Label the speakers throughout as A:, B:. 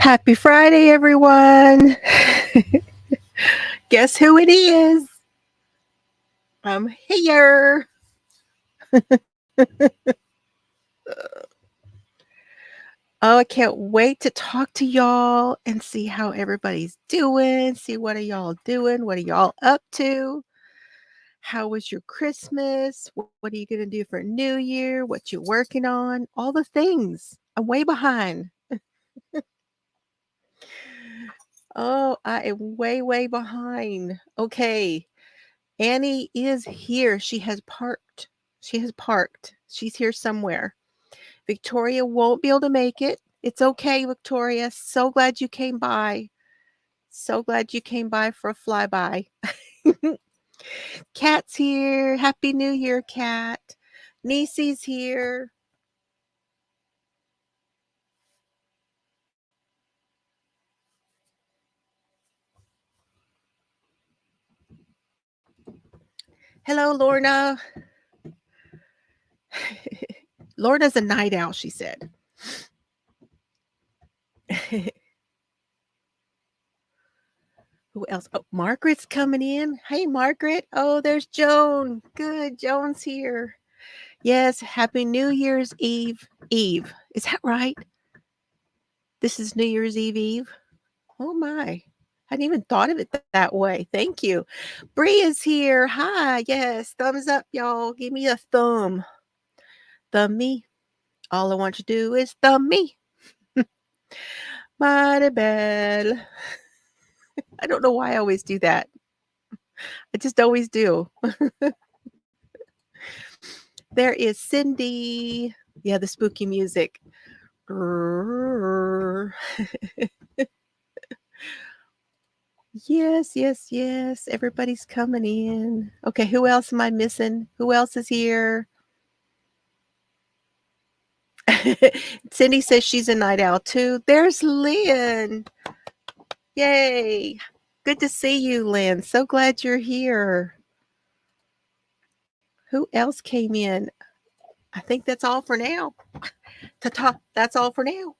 A: Happy Friday, everyone. Guess who it is? I'm here. Oh, I can't wait to talk to y'all and see how everybody's doing. See what are y'all doing? What are y'all up to? How was your Christmas? What are you going to do for New Year? What you working on? All the things. I'm way behind. Oh, I am way behind. Okay. Annie is here. She has parked. She's here somewhere. Victoria won't be able to make it. It's okay, Victoria. So glad you came by. So glad you came by for a flyby. Kat's here. Happy New Year, Kat. Niecy's here. Hello, Lorna. Lorna's a night owl, she said. Who else? Oh, Margaret's coming in. Hey, Margaret. Oh, there's Joan. Good. Joan's here. Yes. Happy New Year's Eve. Eve. Is that right? This is New Year's Eve. Oh, my. I hadn't even thought of it that way. Thank you. Bree is here. Hi. Yes. Thumbs up, y'all. Give me a thumb. Thumb me. All I want you to do is thumb me. Mighty bell. I don't know why I always do that. I just always do. There is Cindy. Yeah, the spooky music. Yes. Everybody's coming in. Okay, who else am I missing? Who else is here? Cindy says she's a night owl too. There's Lynn. Yay. Good to see you, Lynn. So glad you're here. Who else came in? I think that's all for now. Ta-ta. That's all for now.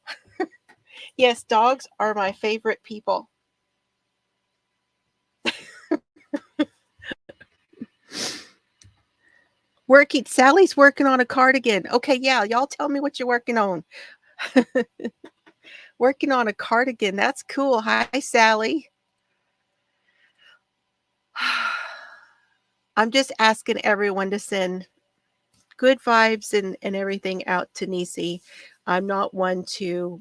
A: Yes, dogs are my favorite people. Sally's working on a cardigan. Okay, yeah, y'all tell me what you're working on. Working on a cardigan. That's cool. Hi, Sally. I'm just asking everyone to send good vibes and everything out to Niecy. I'm not one to,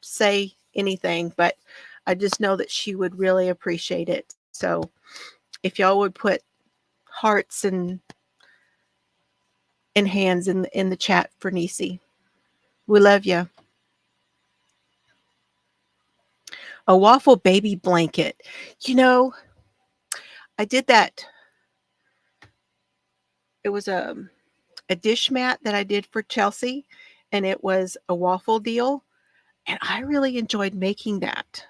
A: say anything, but I just know that she would really appreciate it. So if y'all would put hearts and hands in the chat for Niecy. We love you. A waffle baby blanket. I did that. It was a dish mat that I did for Chelsea, and it was a waffle deal, and I really enjoyed making that.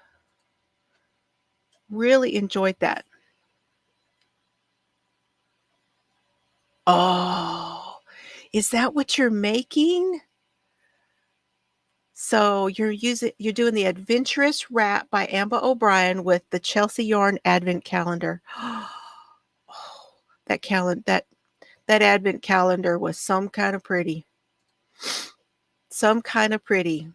A: Really enjoyed that. Oh, is that what you're making? So you're doing the Adventurous Wrap by Amber O'Brien with the Chelsea Yarn Advent Calendar. Oh, that Advent calendar was some kind of pretty. Some kind of pretty.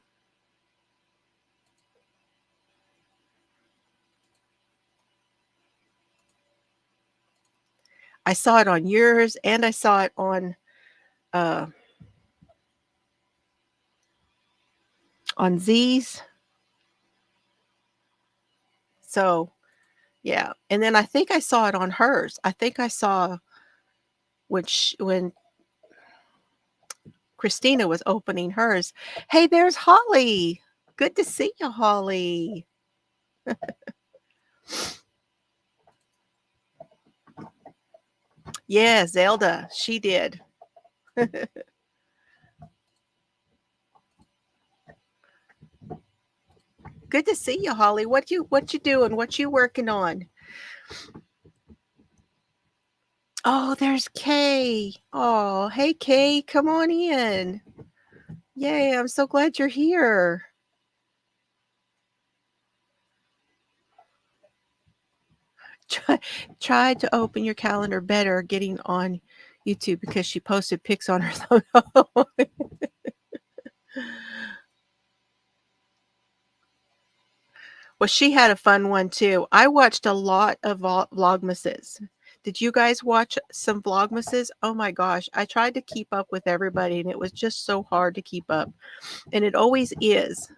A: I saw it on yours and I saw it on Z's. So, yeah. And then I think I saw it on hers. I think I saw when Christina was opening hers. Hey, there's Holly. Good to see you, Holly. Yeah, Zelda. She did. Good to see you, Holly. What you doing? What you working on? Oh, there's Kay. Oh, hey Kay, come on in. Yay, I'm so glad you're here. try to open your calendar better getting on YouTube because she posted pics on her photo. Well, she had a fun one too. I watched a lot of vlogmases. Did you guys watch some vlogmases? Oh my gosh, I tried to keep up with everybody and it was just so hard to keep up. And it always is.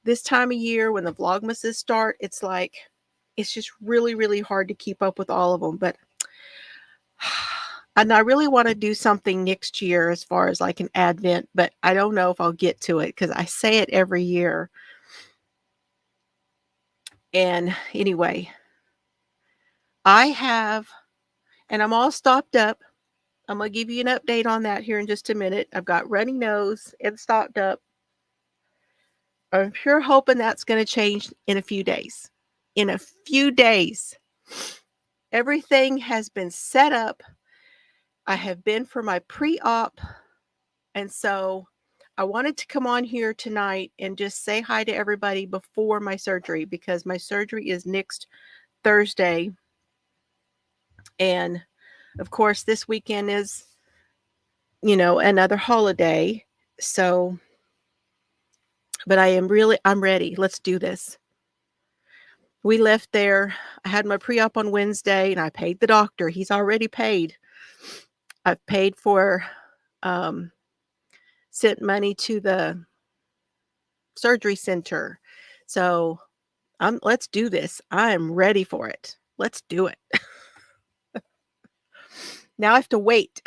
A: This time of year when the vlogmases start, it's like, it's just really, really hard to keep up with all of them. But and I really want to do something next year as far as like an Advent, but I don't know if I'll get to it because I say it every year. And anyway, I have, and I'm all stocked up. I'm going to give you an update on that here in just a minute. I've got runny nose and stocked up. I'm sure hoping that's going to change in a few days. In a few days. Everything has been set up. I have been for my pre-op. And so I wanted to come on here tonight and just say hi to everybody before my surgery because my surgery is next Thursday. And of course, this weekend is, another holiday. So, but I'm ready. Let's do this. We left there. I had my pre-op on Wednesday and I paid the doctor. He's already paid. I've paid for, sent money to the surgery center. So let's do this. I'm ready for it. Let's do it. Now I have to wait.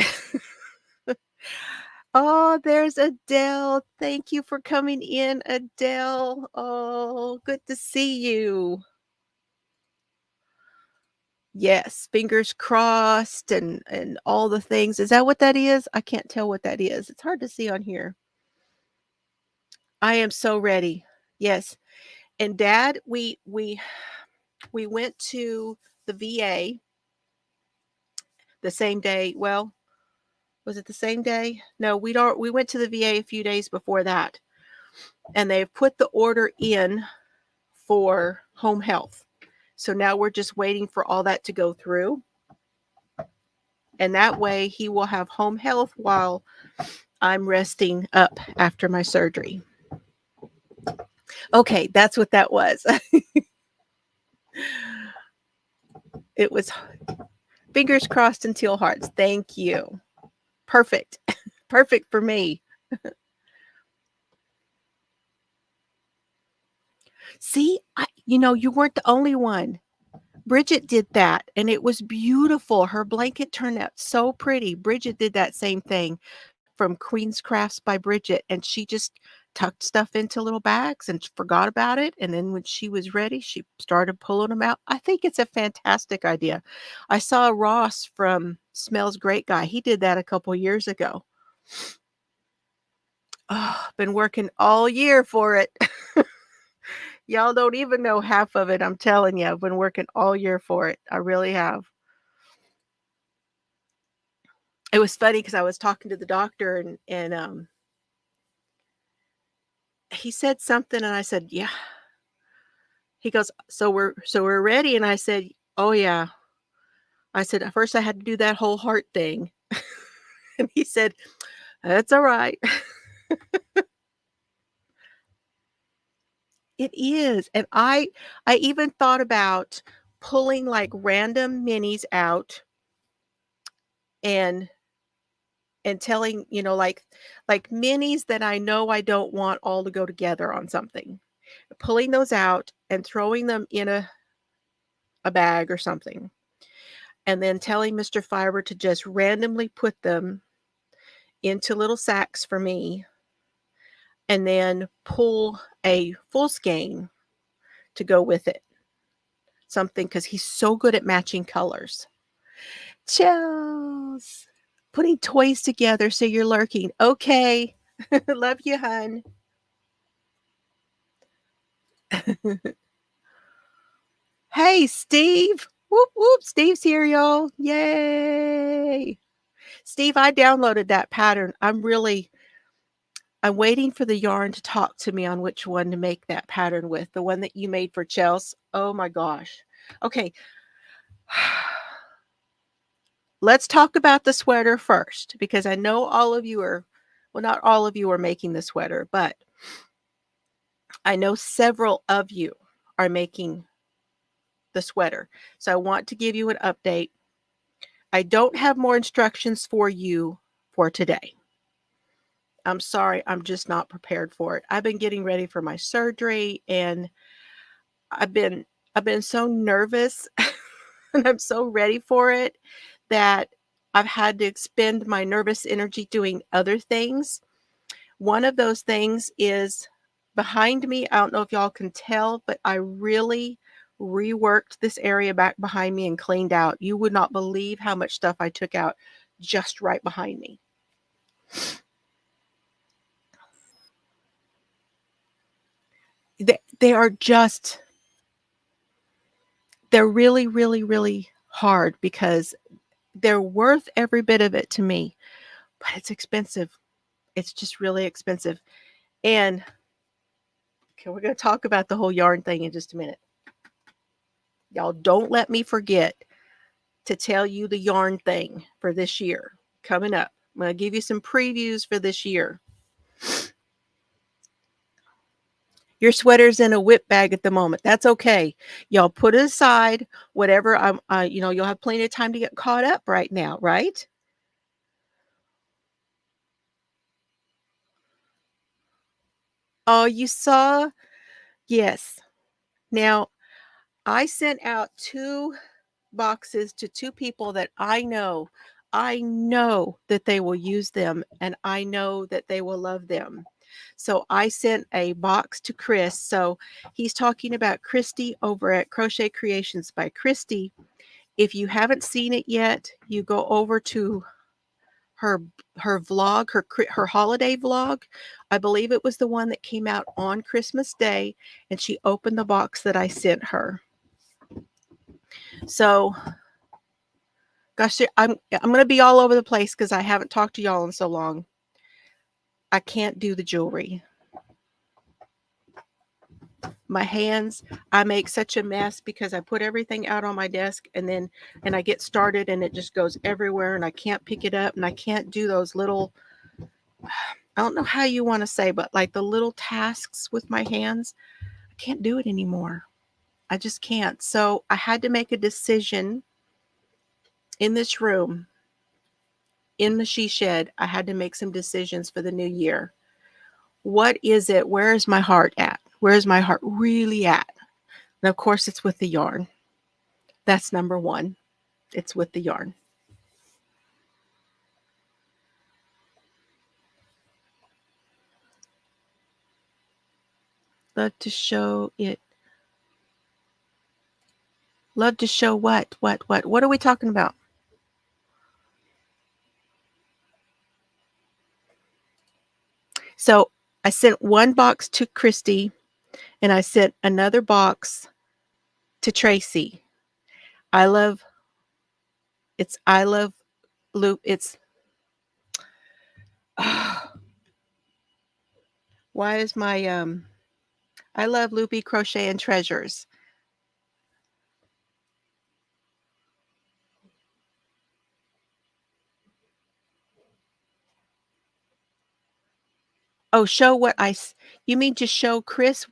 A: Oh, there's Adele. Thank you for coming in, Adele. Oh, good to see you. Yes, fingers crossed and all the things. Is that what that is? I can't tell what that is. It's hard to see on here. I am so ready. Yes. And Dad, we went to the VA the same day. Well, was it the same day? No, we went to the VA a few days before that. And they've put the order in for home health. So now we're just waiting for all that to go through. And that way he will have home health while I'm resting up after my surgery. Okay, that's what that was. It was fingers crossed and teal hearts. Thank you. Perfect. Perfect for me. See, you weren't the only one. Bridget did that and it was beautiful. Her blanket turned out so pretty. Bridget did that same thing from Queen's Crafts by Bridget, and she just tucked stuff into little bags and forgot about it. And then when she was ready, she started pulling them out. I think it's a fantastic idea. I saw Ross from Smells Great Guy. He did that a couple years ago. Oh, been working all year for it. Y'all don't even know half of it. I'm telling you, I've been working all year for it. I really have. It was funny because I was talking to the doctor and he said something and I said, yeah. He goes, so we're ready. And I said, oh yeah. I said, at first I had to do that whole heart thing. And he said, that's all right. It is. And I even thought about pulling like random minis out and telling, like minis that I know I don't want all to go together on something. Pulling those out and throwing them in a bag or something. And then telling Mr. Fiber to just randomly put them into little sacks for me. And then pull a full skein to go with it. Something, because he's so good at matching colors. Chills. Putting toys together so you're lurking. Okay. Love you, hun. Hey, Steve. Whoop, whoop. Steve's here, y'all. Yay. Steve, I downloaded that pattern. I'm waiting for the yarn to talk to me on which one to make that pattern with. The one that you made for Chels. Oh my gosh. Okay. Let's talk about the sweater first, because I know all of you are, well, not all of you are making the sweater, but I know several of you are making the sweater. So I want to give you an update. I don't have more instructions for you for today. I'm sorry, I'm just not prepared for it. I've been getting ready for my surgery, and I've been so nervous and I'm so ready for it that I've had to expend my nervous energy doing other things. One of those things is behind me. I don't know if y'all can tell, but I really reworked this area back behind me and cleaned out. You would not believe how much stuff I took out just right behind me. They are just, they're really, really, really hard because they're worth every bit of it to me, but it's expensive. It's just really expensive. And okay, we're going to talk about the whole yarn thing in just a minute. Y'all don't let me forget to tell you the yarn thing for this year coming up. I'm going to give you some previews for this year. Your sweater's in a whip bag at the moment. That's okay. Y'all put it aside. Whatever. You'll have plenty of time to get caught up right now, right? Oh, you saw? Yes. Now, I sent out 2 boxes to 2 people that I know. I know that they will use them, and I know that they will love them. So I sent a box to Chris. So he's talking about Christy over at Crochet Creations by Christy. If you haven't seen it yet, you go over to her vlog, her holiday vlog. I believe it was the one that came out on Christmas Day, and she opened the box that I sent her. So gosh, I'm going to be all over the place because I haven't talked to y'all in so long. I can't do the jewelry. My hands, I make such a mess because I put everything out on my desk and I get started and it just goes everywhere and I can't pick it up and I can't do those little, I don't know how you want to say, but like the little tasks with my hands. I can't do it anymore. I just can't. So I had to make a decision in this room, in the she shed. I had to make some decisions for the new year. What is it? Where is my heart at? Where is my heart really at? And of course, it's with the yarn. That's number one. It's with the yarn. Love to show it. Love to show what? What are we talking about? So I sent one box to Christy and I sent another box to Tracy. I love loop. It's why is my I love Loopy Crochet and Treasures. Oh, show what you mean to show Chris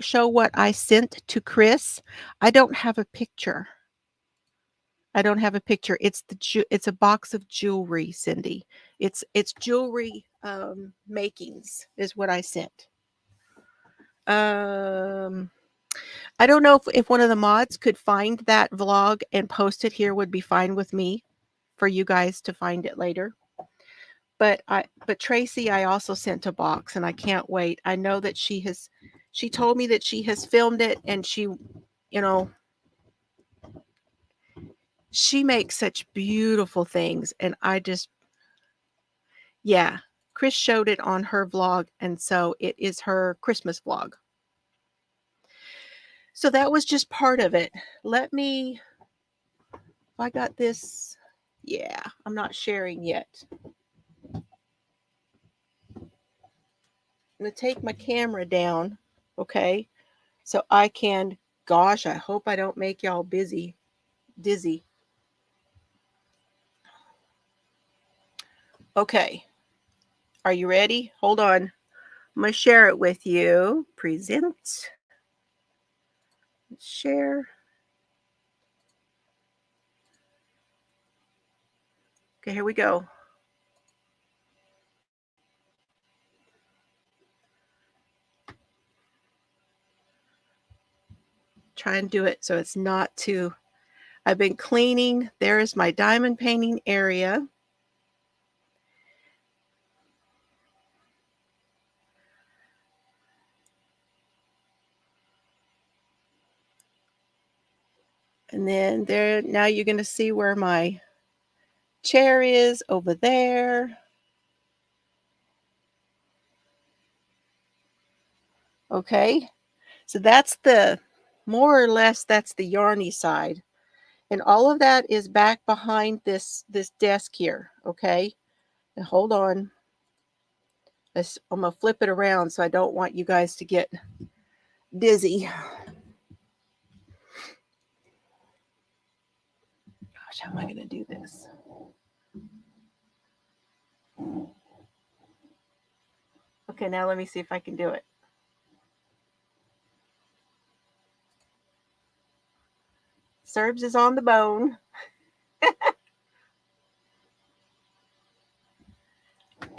A: show what I sent to Chris? I don't have a picture. I don't have a picture. It's a box of jewelry, Cindy. It's jewelry makings is what I sent. I don't know if one of the mods could find that vlog and post it here would be fine with me for you guys to find it later. But Tracy, I also sent a box and I can't wait. I know that she told me that she has filmed it and she makes such beautiful things. And yeah, Chris showed it on her vlog. And so it is her Christmas vlog. So that was just part of it. I got this. Yeah, I'm not sharing yet. I'm going to take my camera down, okay? So I can, gosh, I hope I don't make y'all busy. dizzy. Okay. Are you ready? Hold on. I'm going to share it with you. Present. Share. Okay, here we go. Try and do it so it's not too... I've been cleaning. There is my diamond painting area. And then there, now you're going to see where my chair is over there. Okay, so that's the, more or less, that's the yarny side. And all of that is back behind this desk here, okay? And hold on. I'm going to flip it around so I don't want you guys to get dizzy. Gosh, how am I going to do this? Okay, now let me see if I can do it. Serbs is on the bone.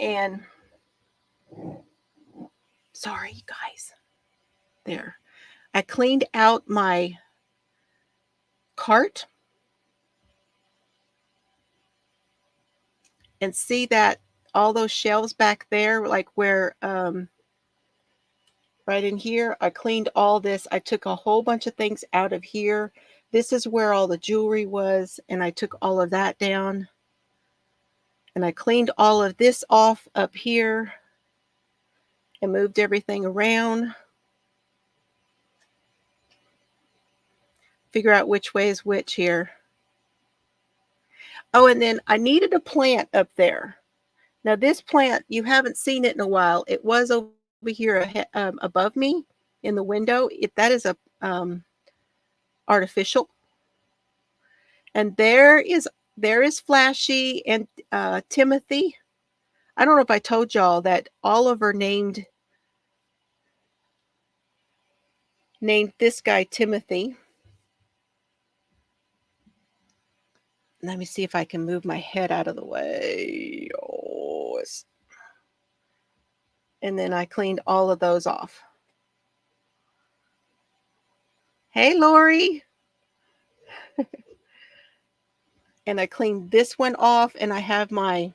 A: And sorry, you guys. There. I cleaned out my cart. And see that all those shelves back there, like where, right in here, I cleaned all this. I took a whole bunch of things out of here. This is where all the jewelry was, and I took all of that down. And I cleaned all of this off up here and moved everything around. Figure out which way is which here. Oh, and then I needed a plant up there. Now this plant, you haven't seen it in a while. It was over here above me in the window. That is a artificial. And there is Flashy and Timothy. I don't know if I told y'all that Oliver named this guy Timothy. Let me see if I can move my head out of the way. Oh, and then I cleaned all of those off. Hey, Lori. And I cleaned this one off, and I have my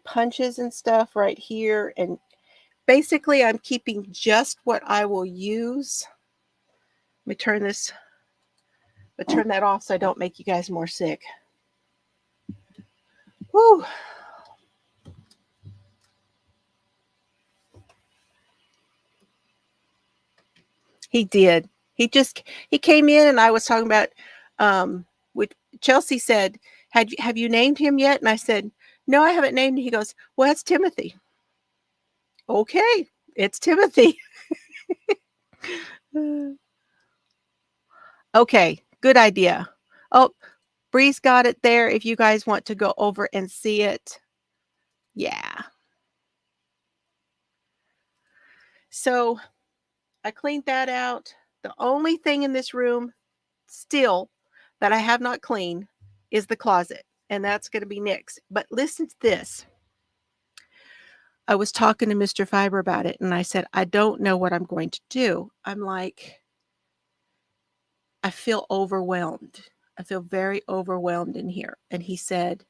A: punches and stuff right here. And basically, I'm keeping just what I will use. Let me turn this, but turn that off so I don't make you guys more sick. Woo. He did. He came in, and I was talking about, with Chelsea said, have you named him yet? And I said, no, I haven't named him. He goes, well, that's Timothy. Okay, it's Timothy. Okay, good idea. Oh, Bree's got it there if you guys want to go over and see it. Yeah. So I cleaned that out. The only thing in this room still that I have not cleaned is the closet, and that's going to be next. But listen to this. I was talking to Mr. Fiber about it, and I said, I don't know what I'm going to do. I'm like, I feel overwhelmed. I feel very overwhelmed in here. And he said,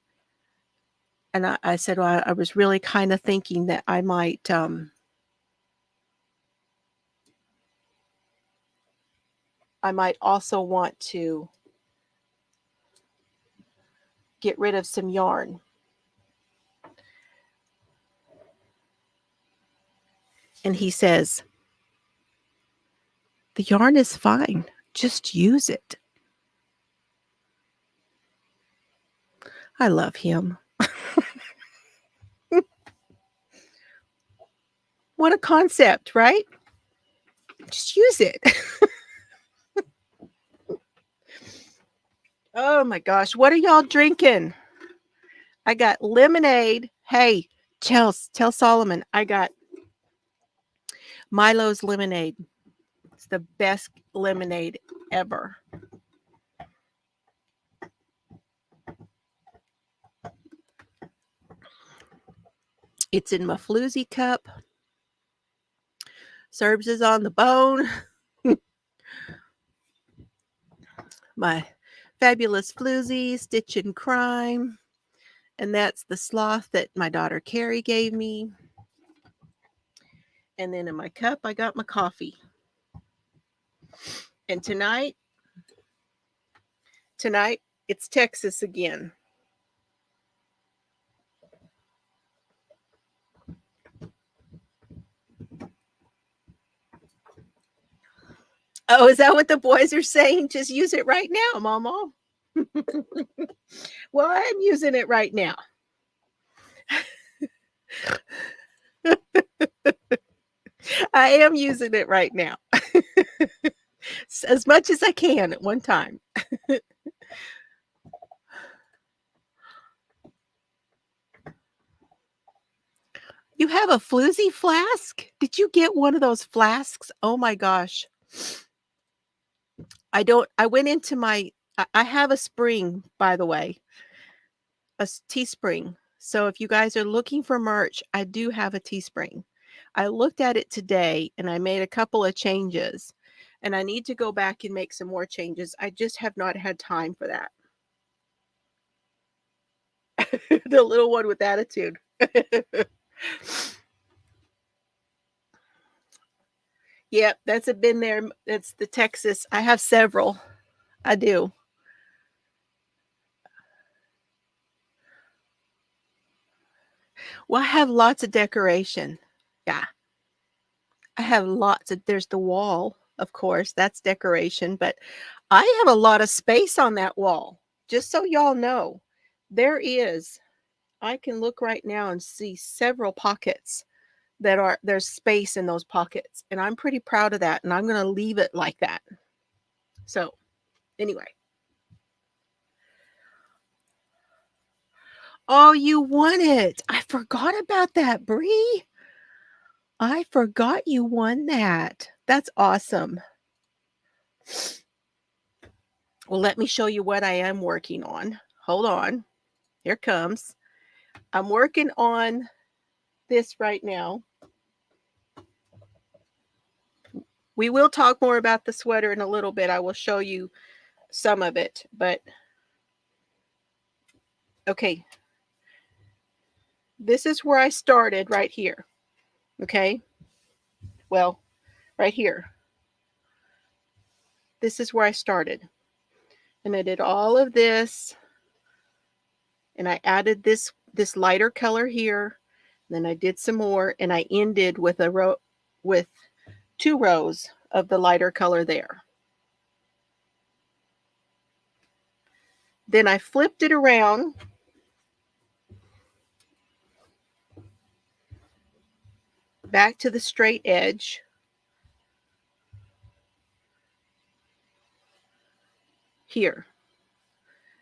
A: and I said, well, I was really kind of thinking that I might also want to get rid of some yarn. And he says, the yarn is fine. Just use it. I love him. What a concept, right? Just use it. Oh my gosh, what are y'all drinking? I got lemonade. Hey, tell Solomon I got Milo's lemonade. It's the best lemonade ever. It's in my Floozie cup. Serbs is on the bone. My fabulous Floozie, Stitch in Crime. And that's the sloth that my daughter Carrie gave me. And then in my cup, I got my coffee. And tonight, it's Texas again. Oh, is that what the boys are saying? Just use it right now, Mama. Well, I'm using it right now. I am using it right now. As much as I can at one time. You have a Floozie flask? Did you get one of those flasks? Oh my gosh. I went into I have a spring, by the way, a Teespring. So if you guys are looking for merch, I do have a Teespring. I looked at it today and I made a couple of changes. And I need to go back and make some more changes. I just have not had time for that. The little one with attitude. Yep, that's a been there. It's the Texas. I have several. I do. Well, I have lots of decoration. Yeah. I have lots of there's the wall, of course, that's decoration, but I have a lot of space on that wall. Just so y'all know, I can look right now and see several pockets there's space in those pockets, and I'm pretty proud of that, and I'm going to leave it like that. So, anyway. Oh, you won it. I forgot about that, Bree. I forgot you won that. That's awesome. Well, let me show you what I am working on. Hold on. Here it comes. I'm working on this right now. We will talk more about the sweater in a little bit. I will show you some of it, but okay. This is where I started right here. Okay. Well, right here. This is where I started. And I did all of this. And I added this lighter color here. Then I did some more, and I ended with with 2 rows of the lighter color there. Then I flipped it around. Back to the straight edge. Here.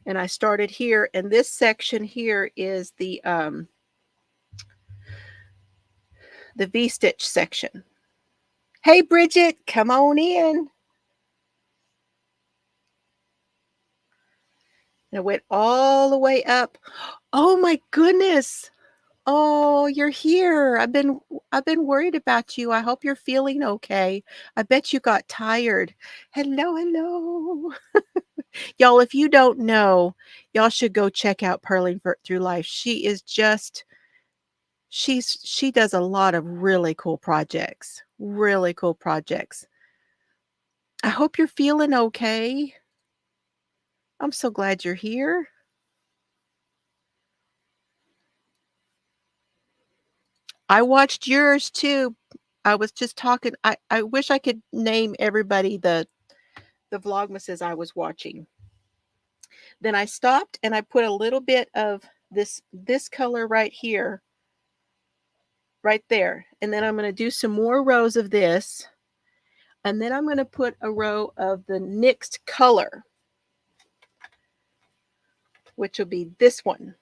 A: And I started here, and this section here is the V-stitch section. Hey, Bridget, come on in. And I went all the way up. Oh my goodness. Oh, you're here. I've been worried about you. I hope you're feeling okay. I bet you got tired. Hello, hello. Y'all, if you don't know, y'all should go check out Purling Through Life. She is just she does a lot of really cool projects. Really cool projects. I hope you're feeling okay. I'm so glad you're here. I watched yours too. I was just talking. I wish I could name everybody the vlogmases I was watching. Then I stopped and I put a little bit of this color right here, right there. And then I'm going to do some more rows of this. And then I'm going to put a row of the next color. which will be this one.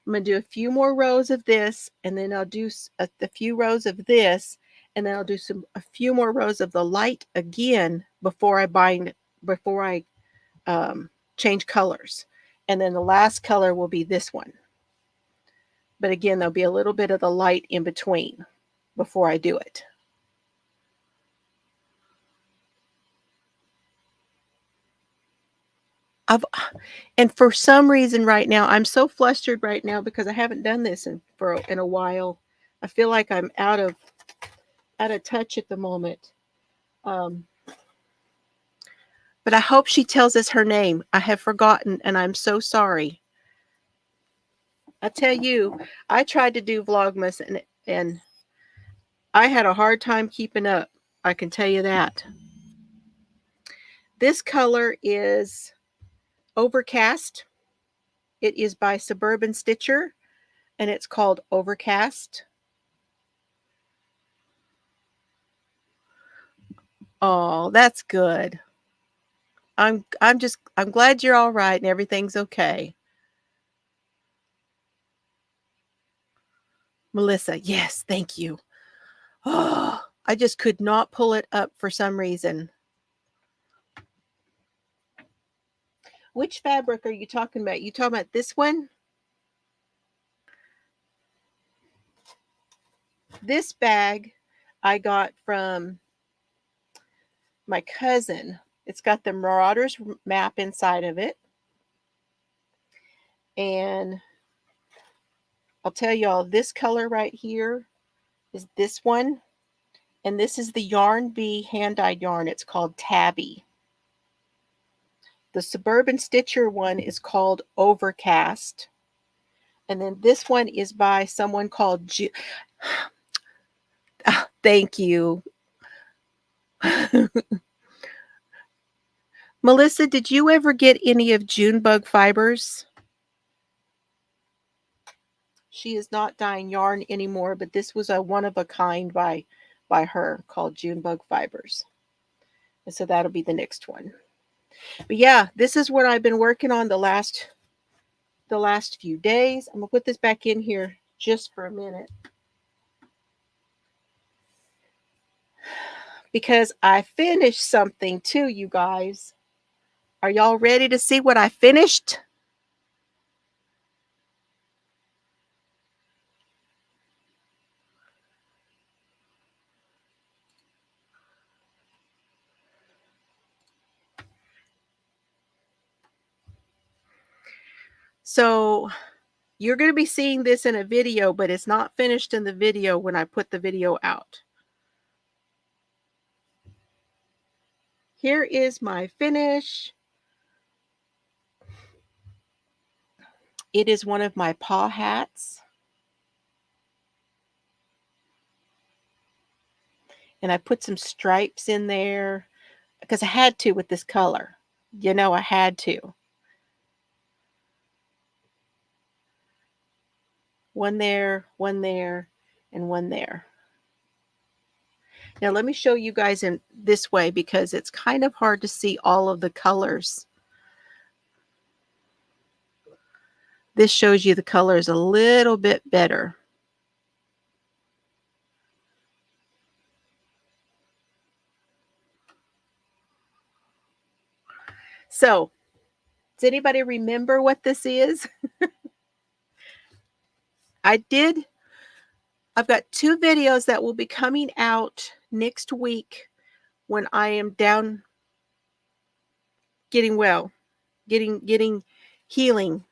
A: I'm going to do a few more rows of this, and then I'll do a few rows of this, and then I'll do a few more rows of the light again before I change colors. And then the last color will be this one. But again, there'll be a little bit of the light in between before I do it. And for some reason right now, I'm so flustered right now because I haven't done this in a while. I feel like I'm out of touch at the moment. But I hope she tells us her name. I have forgotten, and I'm so sorry. I tell you, I tried to do Vlogmas, and I had a hard time keeping up. I can tell you that. This color is Overcast. It is by Suburban Stitcher, and it's called Overcast. Oh, that's good. I'm glad you're all right and everything's okay. Melissa, yes, thank you. Oh, I just could not pull it up for some reason. Which fabric are you talking about? You talking about this one? This bag I got from my cousin. It's got the Marauders map inside of it. And I'll tell y'all, this color right here is this one. And this is the Yarn Bee hand-dyed yarn. It's called Tabby. The Suburban Stitcher one is called Overcast. And then this one is by someone called thank you. Melissa, did you ever get any of Junebug Fibers? She is not dyeing yarn anymore, but this was a one-of-a-kind by her called Junebug Fibers. And so that'll be the next one. But yeah, this is what I've been working on the last few days. I'm going to put this back in here just for a minute, because I finished something too, you guys. Are y'all ready to see what I finished? So you're going to be seeing this in a video, but it's not finished in the video when I put the video out. Here is my finish. It is one of my paw hats. And I put some stripes in there because I had to with this color. You know, I had to. One there, and one there. Now let me show you guys in this way because it's kind of hard to see all of the colors. This shows you the colors a little bit better. So, does anybody remember what this is? I've got 2 videos that will be coming out next week when I am down getting well, getting healing.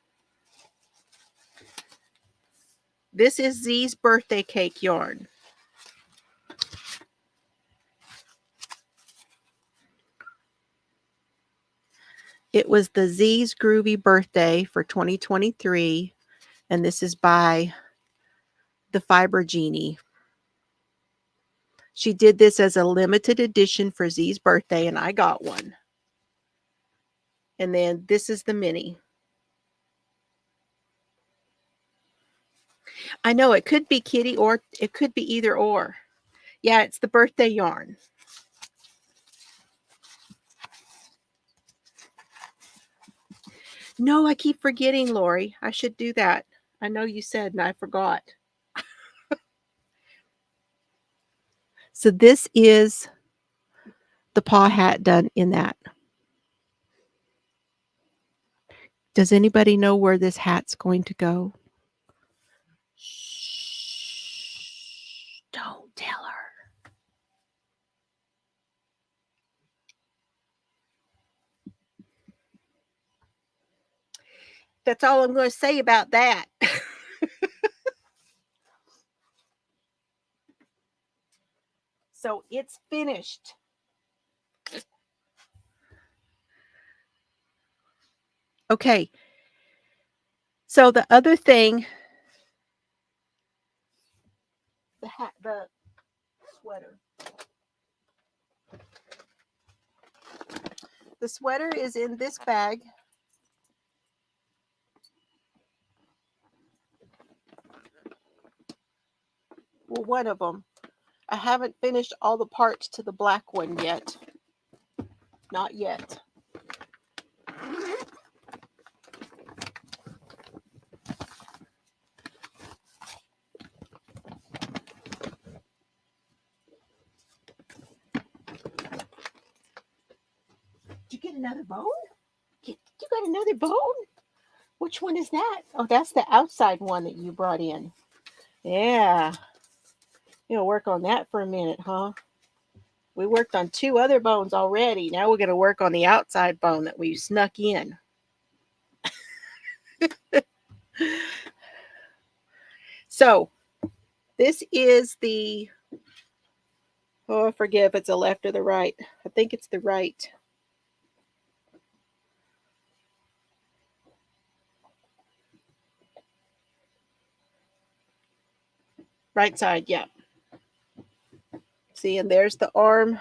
A: This is Z's birthday cake yarn. It was the Z's Groovy birthday for 2023, and this is by the Fiber Genie. She did this as a limited edition for Z's birthday, and I got one. And then this is the mini. I know it could be Kitty or it could be either or. Yeah, it's the birthday yarn. No, I keep forgetting, Lori. I should do that. I know you said, and I forgot. So this is the paw hat done in that. Does anybody know where this hat's going to go? Shh, don't tell her. That's all I'm going to say about that. So it's finished. Okay. So the other thing, the hat, the sweater. The sweater is in this bag. Well, one of them. I haven't finished all the parts to the black one yet. Not yet. Did you get another bone? You got another bone? Which one is that? Oh, that's the outside one that you brought in. Yeah. You'll work on that for a minute, huh? We worked on 2 other bones already. Now we're going to work on the outside bone that we snuck in. So, this is the, oh, I forget if it's the left or the right. I think it's the right. Right side, yeah. See, and there's the arm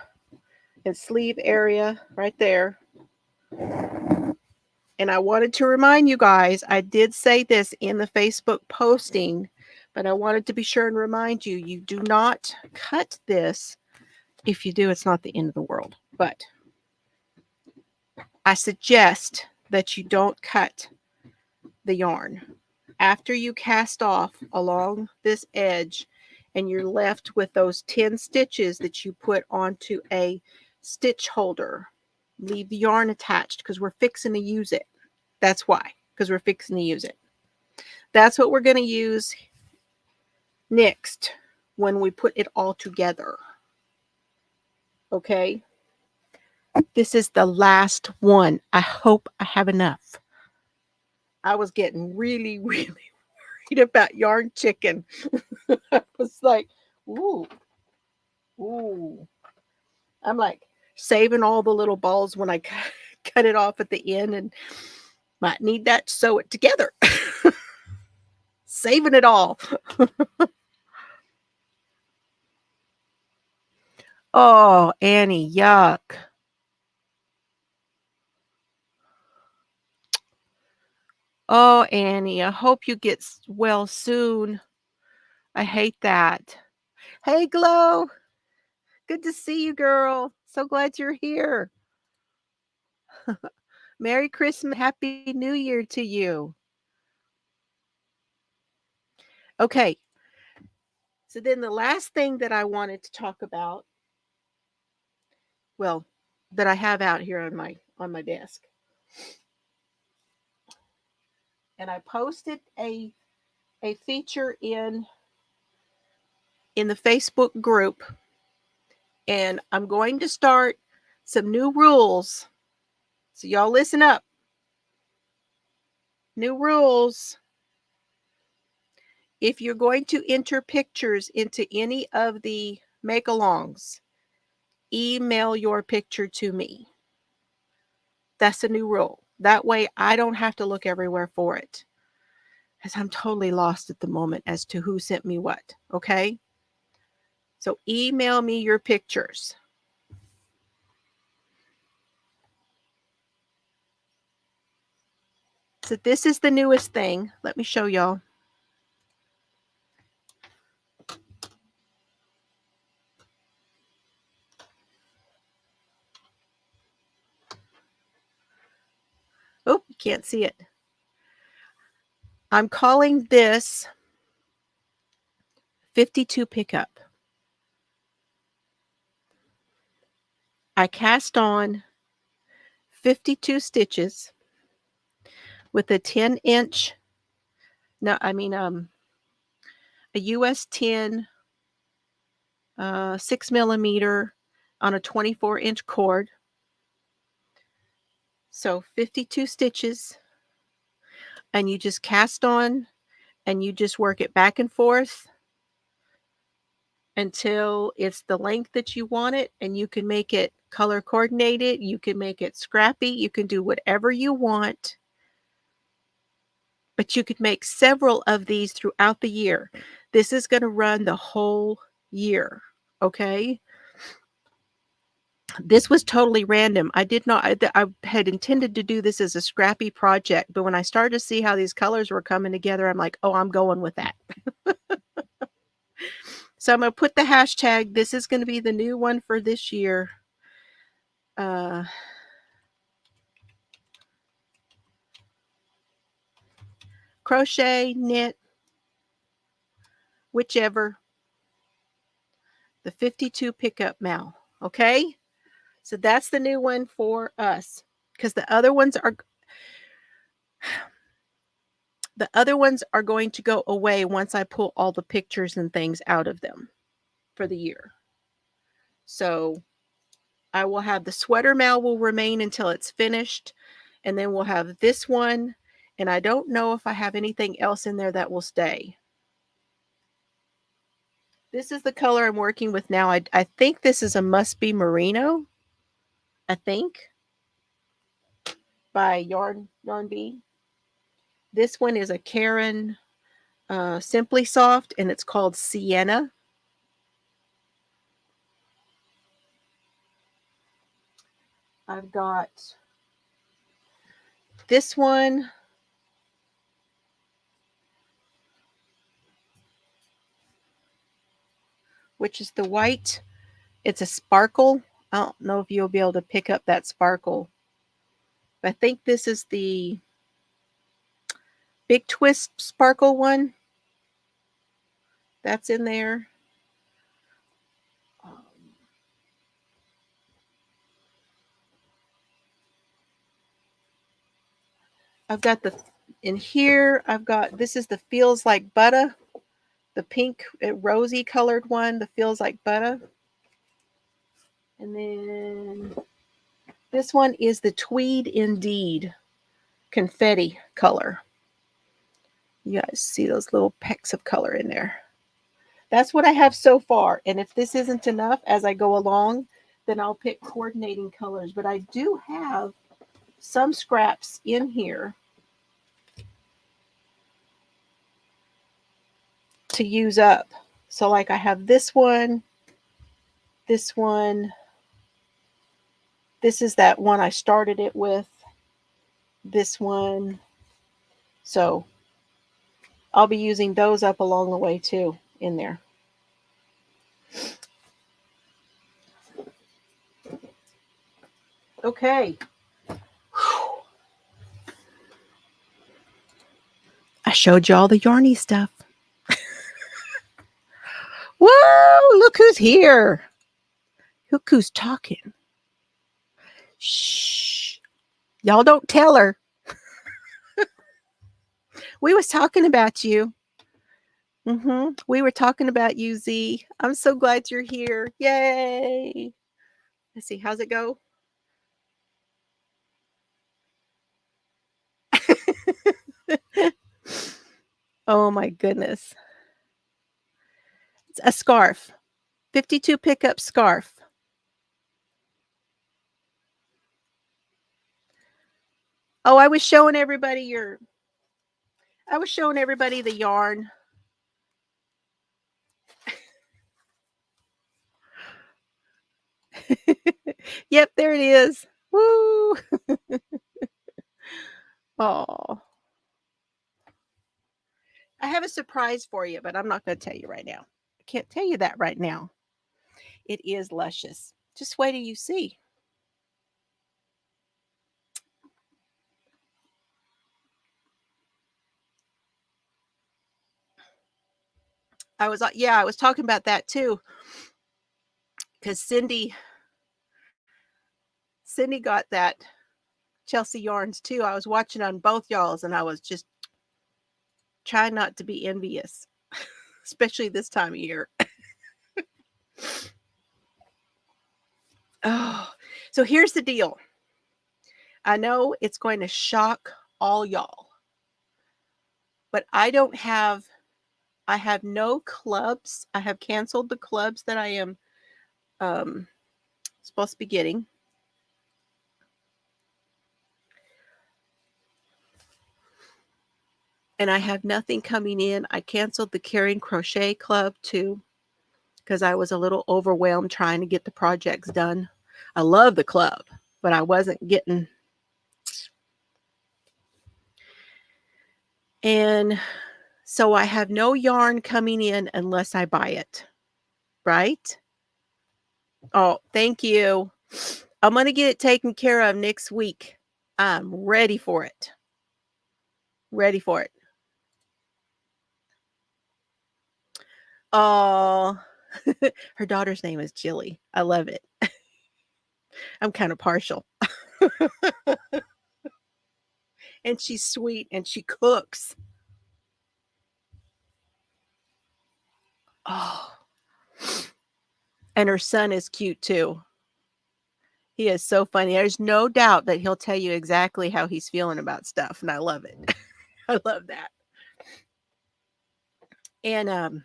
A: and sleeve area right there. And I wanted to remind you guys, I did say this in the Facebook posting, but I wanted to be sure and remind you, you do not cut this. If you do, it's not the end of the world. But I suggest that you don't cut the yarn. After you cast off along this edge and you're left with those 10 stitches that you put onto a stitch holder, leave the yarn attached because we're fixing to use it. That's why, because we're fixing to use it. That's what we're going to use next when we put it all together. Okay? This is the last one. I hope I have enough. I was getting really, really worried about yarn chicken. I was like, ooh, ooh. I'm like saving all the little balls when I cut it off at the end and might need that to sew it together. Saving it all. Oh, Annie, yuck. Oh, Annie, I hope you get well soon. I hate that. Hey, Glow. Good to see you, girl. So glad you're here. Merry Christmas. Happy New Year to you. Okay. So then the last thing that I wanted to talk about, well, that I have out here on my desk. And I posted a feature in the Facebook group, and I'm going to start some new rules. So y'all listen up. New rules. If you're going to enter pictures into any of the make-alongs, email your picture to me. That's a new rule. That way I don't have to look everywhere for it, because I'm totally lost at the moment as to who sent me what, okay? So email me your pictures. So this is the newest thing. Let me show y'all. Oh, Can't see it. I'm calling this 52 pickup. I cast on 52 stitches with a 10-inch, a US 10 6mm on a 24-inch cord. So 52 stitches, and you just cast on and you just work it back and forth until it's the length that you want it, and you can make it color coordinated, you can make it scrappy, you can do whatever you want. But you could make several of these throughout the year. This is going to run the whole year, okay? This was totally random. I had intended to do this as a scrappy project, but when I started to see how these colors were coming together, I'm like, oh, I'm going with that. So I'm going to put the hashtag. This is going to be the new one for this year. Crochet, knit, whichever. The 52 pickup Mal. Okay? So that's the new one for us, because the other ones are going to go away once I pull all the pictures and things out of them for the year. So I will have the sweater Mal will remain until it's finished, and then we'll have this one, and I don't know if I have anything else in there that will stay. This is the color I'm working with now. I think this is a Must Be Merino, I think, by Yarn Bee. This one is a Karen Simply Soft, and it's called Sienna. I've got this one, which is the white. It's a sparkle. I don't know if you'll be able to pick up that sparkle. But I think this is the Big Twist sparkle one. That's in there. I've got in here, this is the Feels Like Butter. The pink, rosy colored one, the Feels Like Butter. And then this one is the Tweed Indeed confetti color. You guys see those little pecks of color in there. That's what I have so far. And if this isn't enough as I go along, then I'll pick coordinating colors. But I do have some scraps in here to use up. So like I have this one, this one. This is that one I started it with. This one. So I'll be using those up along the way too in there. Okay. I showed you all the yarny stuff. Whoa, look who's here. Look who's talking. Shh. Y'all don't tell her. We was talking about you. We were talking about you, Z. I'm so glad you're here. Yay. Let's see. How's it go? Oh my goodness. It's a scarf. 52 pickup scarf. Oh, I was showing everybody the yarn. Yep, there it is. Woo. Oh. I have a surprise for you, but I'm not going to tell you right now. I can't tell you that right now. It is luscious. Just wait till you see. I was talking about that too, because Cindy got that Chelsea yarns too. I was watching on both y'all's, and I was just trying not to be envious, especially this time of year. Oh, so here's the deal. I know it's going to shock all y'all, but I have no clubs. I have canceled the clubs that I am supposed to be getting. And I have nothing coming in. I canceled the Caring Crochet Club too, because I was a little overwhelmed trying to get the projects done. I love the club, but I wasn't getting. And so I have no yarn coming in unless I buy it. Right? Oh, thank you. I'm going to get it taken care of next week. I'm ready for it. Ready for it. Oh, her daughter's name is Jilly. I love it. I'm kind of partial. And she's sweet and she cooks. Oh. And her son is cute too. He is so funny. There's no doubt that he'll tell you exactly how he's feeling about stuff, and I love it. I love that. And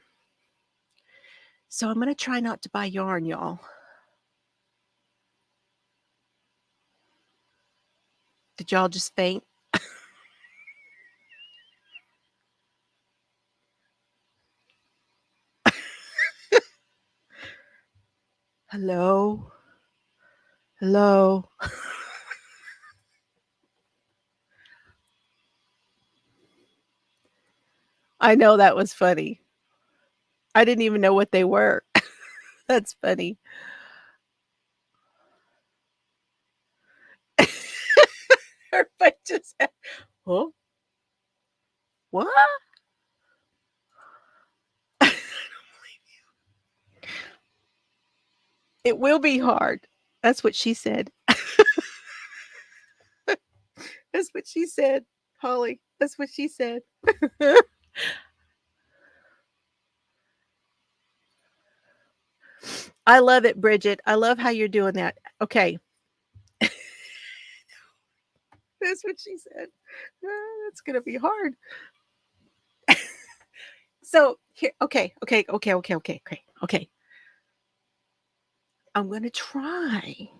A: so I'm going to try not to buy yarn, y'all. Did y'all just faint? Hello? Hello? I know that was funny. I didn't even know what they were. That's funny. Everybody just said, oh, what? It will be hard. That's what she said. That's what she said, Holly. That's what she said. I love it, Bridget. I love how you're doing that. Okay. That's what she said. That's going to be hard. So here, okay. I'm going to try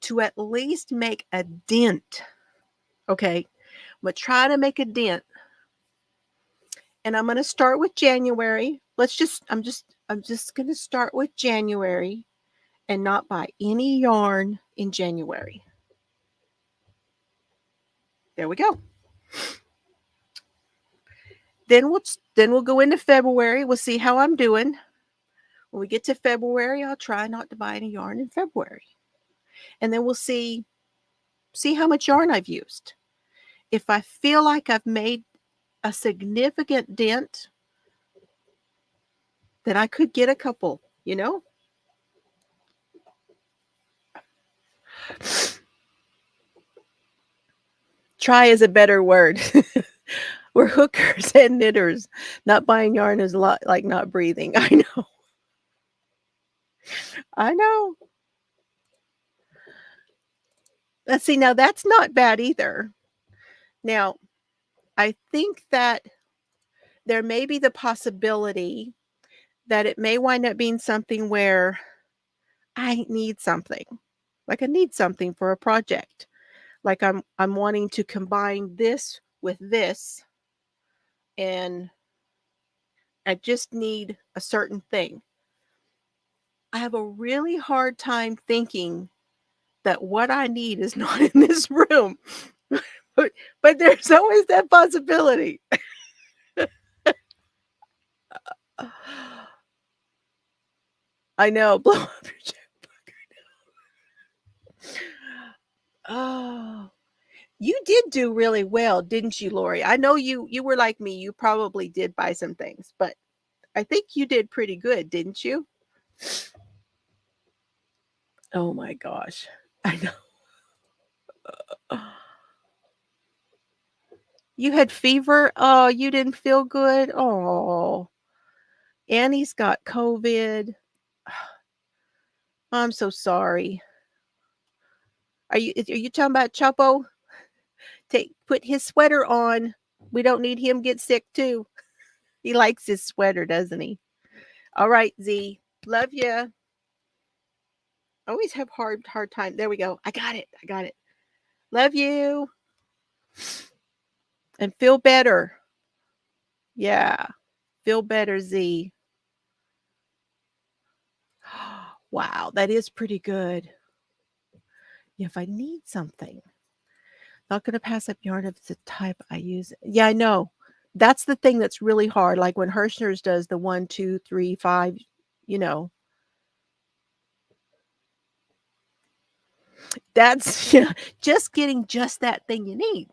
A: to at least make a dent. Okay. I'm going to try to make a dent. And I'm going to start with January. I'm just going to start with January and not buy any yarn in January. There we go. Then we'll go into February. We'll see how I'm doing. When we get to February, I'll try not to buy any yarn in February. And then we'll see how much yarn I've used. If I feel like I've made a significant dent, then I could get a couple, you know? Try is a better word. We're hookers and knitters. Not buying yarn is a lot like not breathing. I know. I know. Let's see. Now that's not bad either. Now, I think that there may be the possibility that it may wind up being something where I need something. Like I need something for a project. Like I'm wanting to combine this with this, and I just need a certain thing. I have a really hard time thinking that what I need is not in this room. but there's always that possibility. I know. Blow up your checkbook. Oh. You did do really well, didn't you, Lori? I know you were like me. You probably did buy some things, but I think you did pretty good, didn't you? Oh my gosh. I know. You had fever? Oh, you didn't feel good? Oh. Annie's got COVID. I'm so sorry. Are you talking about Chapo? Put his sweater on. We don't need him get sick too. He likes his sweater, doesn't he? All right, Z. Love you. Always have hard time. There we go. I got it. I got it. Love you. And feel better. Yeah. Feel better, Z. Wow, that is pretty good. Yeah, if I need something, not going to pass up yarn if it's a type I use. Yeah, I know. That's the thing that's really hard. Like when Hirschner's does the 1, 2, 3, 5, you know, that's yeah, just getting just that thing you need.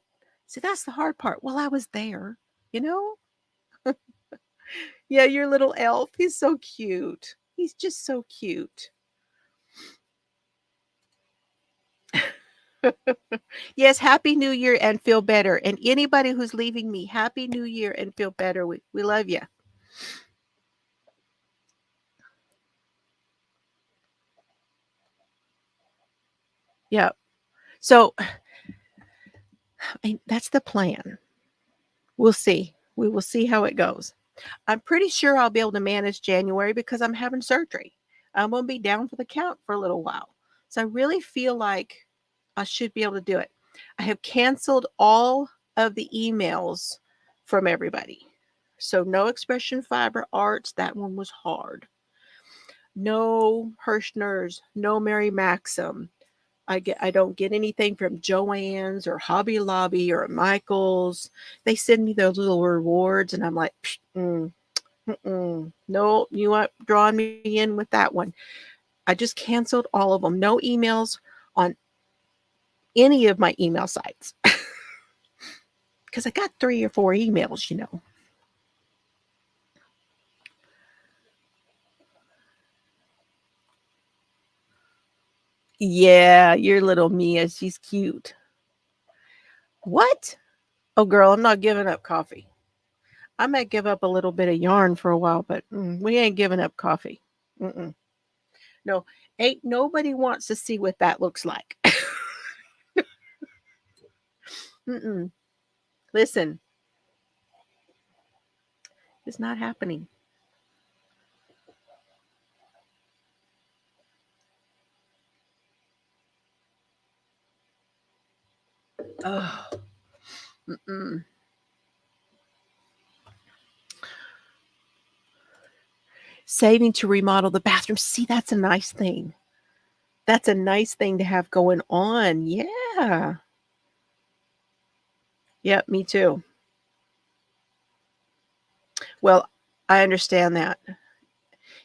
A: See, that's the hard part. Well, I was there, you know? Yeah, your little elf. He's so cute. He's just so cute. Yes, happy new year and feel better. And anybody who's leaving me, happy new year and feel better. We love you. Yeah. So that's the plan. We'll see. We will see how it goes. I'm pretty sure I'll be able to manage January because I'm having surgery. I'm going to be down for the count for a little while. So I really feel like I should be able to do it. I have canceled all of the emails from everybody. So no expression fiber arts. That one was hard. No Hirschner's, no Mary Maxim. I don't get anything from Joann's or Hobby Lobby or Michael's. They send me their little rewards, and I'm like, no, you aren't drawing me in with that one. I just canceled all of them. No emails on any of my email sites because I got 3 or 4 emails, you know. Yeah, your little Mia, she's cute. What? Oh, girl, I'm not giving up coffee. I might give up a little bit of yarn for a while, but we ain't giving up coffee. Mm-mm. No, ain't nobody wants to see what that looks like. Mm-mm. Listen, it's not happening. Oh, mm-mm. Saving to remodel the bathroom. See, that's a nice thing. That's a nice thing to have going on. Yeah. Yep, me too. Well, I understand that.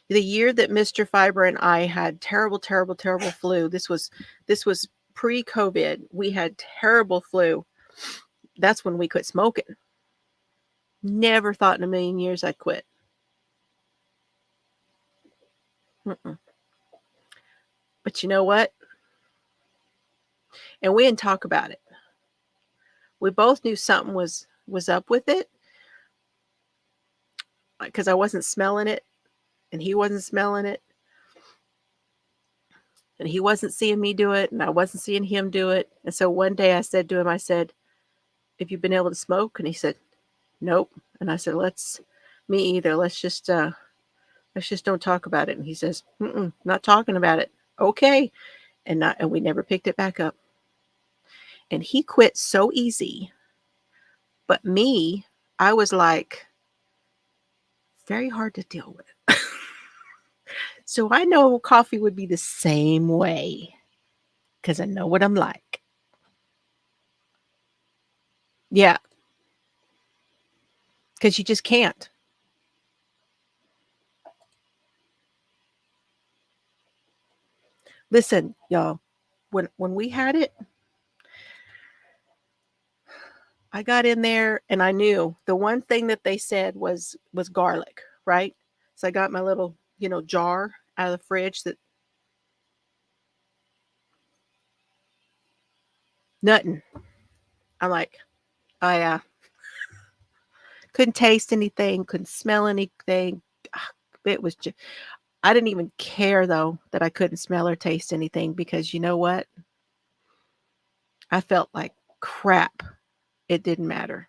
A: The year that Mr. Fiber and I had terrible flu. This was pre-COVID. We had terrible flu. That's when we quit smoking. Never thought in a million years I'd quit. Mm-mm. But you know what? And we didn't talk about it. We both knew something was up with it because I wasn't smelling it and he wasn't smelling it and he wasn't seeing me do it and I wasn't seeing him do it. And so one day I said to him, I said, "Have you been able to smoke?" And he said, "Nope." And I said, Me either. Let's just don't talk about it." And he says, "Not talking about it." Okay. And we never picked it back up. And he quit so easy. But me, I was like very hard to deal with. So I know coffee would be the same way because I know what I'm like. Yeah, because you just can't. Listen, y'all, when we had it, I got in there and I knew the one thing that they said was garlic, right? So I got my little, jar out of the fridge that nothing. I'm like, oh yeah. Couldn't taste anything, couldn't smell anything. It was just, I didn't even care though that I couldn't smell or taste anything because you know what? I felt like crap. It didn't matter.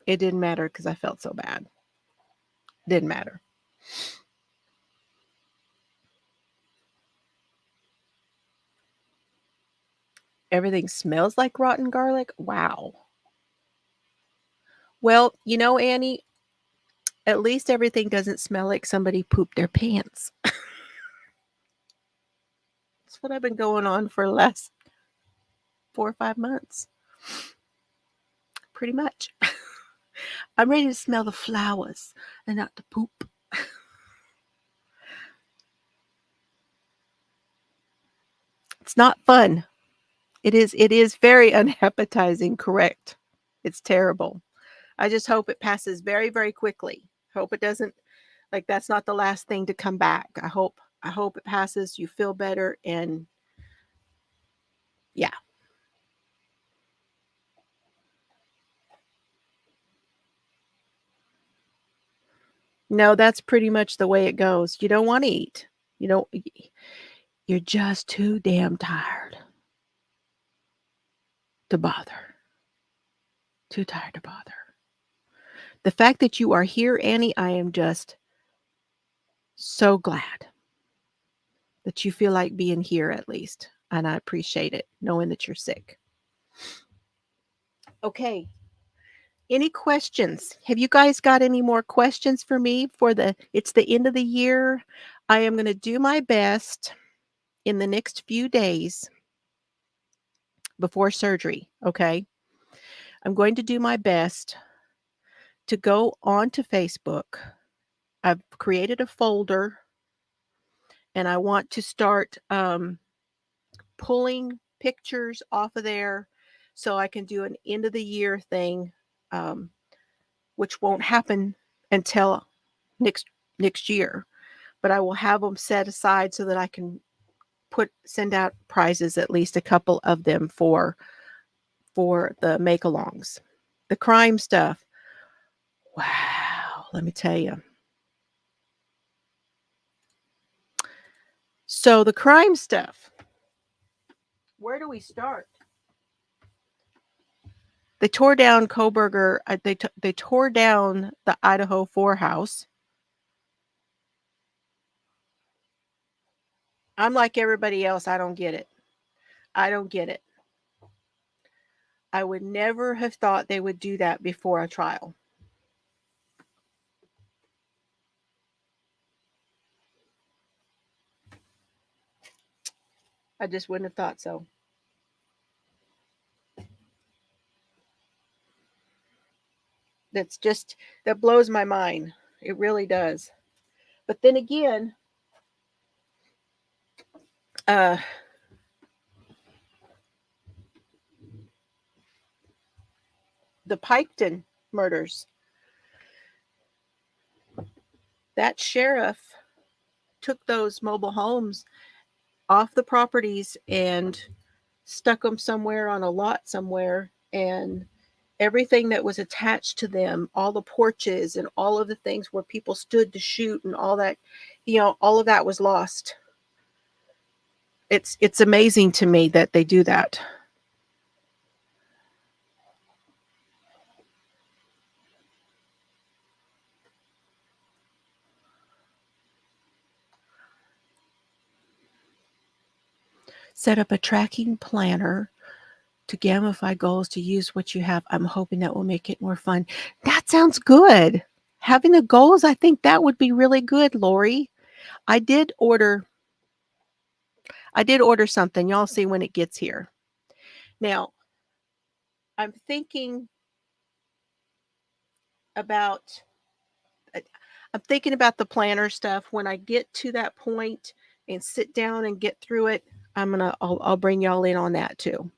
A: It didn't matter because I felt so bad. Didn't matter. Everything smells like rotten garlic. Wow. Well, Annie, at least everything doesn't smell like somebody pooped their pants. That's what I've been going on for the last 4 or 5 months. Pretty much. I'm ready to smell the flowers and not the poop. It's not fun. It is very unappetizing, correct. It's terrible. I just hope it passes very, very quickly. Hope it doesn't, like, that's not the last thing to come back. I hope it passes, you feel better, and yeah. No, that's pretty much the way it goes. You don't want to eat. You don't you're just too damn tired to bother. Too tired to bother. The fact that you are here, Annie, I am just so glad that you feel like being here at least. And I appreciate it, knowing that you're sick. Okay. Any questions? Have you guys got any more questions for me it's the end of the year. I am going to do my best in the next few days before surgery. Okay. I'm going to do my best to go onto Facebook. I've created a folder and I want to start pulling pictures off of there so I can do an end of the year thing, um, which won't happen until next year. But I will have them set aside so that I can send out prizes, at least a couple of them for the make-alongs. The crime stuff. Wow, let me tell you. So the crime stuff. Where do we start? They tore down Coburger. They tore down the Idaho 4 house. I'm like everybody else. I don't get it. I don't get it. I would never have thought they would do that before a trial. I just wouldn't have thought so. That blows my mind. It really does. But then again, the Piketon murders, that sheriff took those mobile homes off the properties and stuck them somewhere on a lot somewhere, and everything that was attached to them, all the porches and all of the things where people stood to shoot and all that, all of that was lost. It's amazing to me that they do that. Set up a tracking planner to gamify goals to use what you have. I'm hoping that will make it more fun. That sounds good. Having the goals, I think that would be really good, Lori. I did order something. Y'all see when it gets here. Now, I'm thinking about the planner stuff. When I get to that point and sit down and get through it, I'll bring y'all in on that too.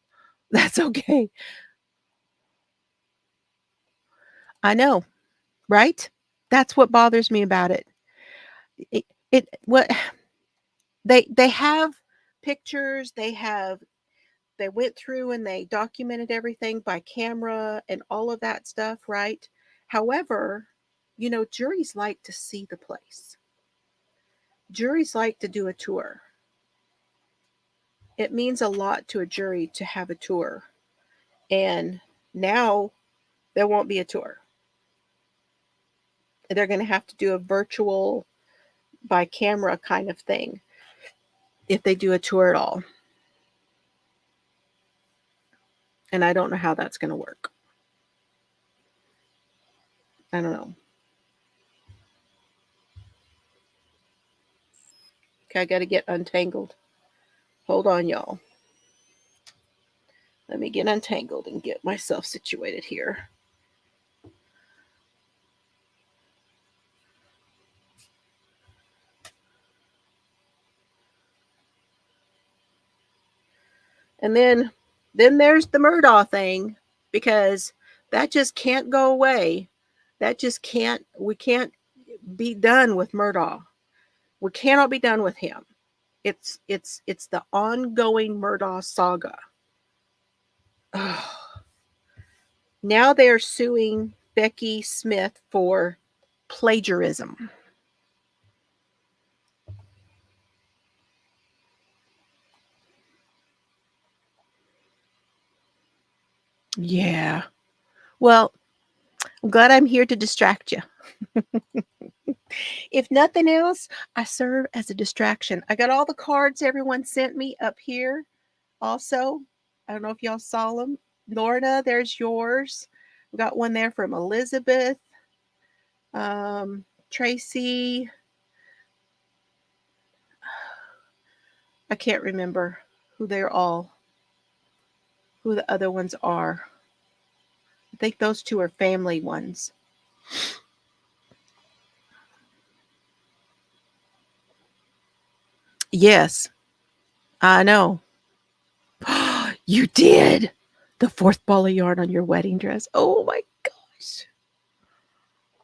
A: That's okay. I know, right? That's what bothers me about it. What they have pictures, they went through and they documented everything by camera and all of that stuff, right? However, juries like to see the place. Juries like to do a tour. It means a lot to a jury to have a tour. And now there won't be a tour. They're going to have to do a virtual by camera kind of thing if they do a tour at all. And I don't know how that's going to work. I don't know. Okay, I got to get untangled. Hold on, y'all. Let me get untangled and get myself situated here. And then there's the Murdaugh thing, because that just can't go away. That just can't, we can't be done with Murdaugh. We cannot be done with him. It's the ongoing Murdaugh saga. Ugh. Now they are suing Becky Smith for plagiarism. Yeah. Well, I'm glad I'm here to distract you. If nothing else, I serve as a distraction. I got all the cards everyone sent me up here also. I don't know if y'all saw them. Lorna, there's yours. We got one there from Elizabeth. Tracy. I can't remember who the other ones are. I think those two are family ones. Yes, I know. You did the fourth ball of yarn on your wedding dress. Oh my gosh.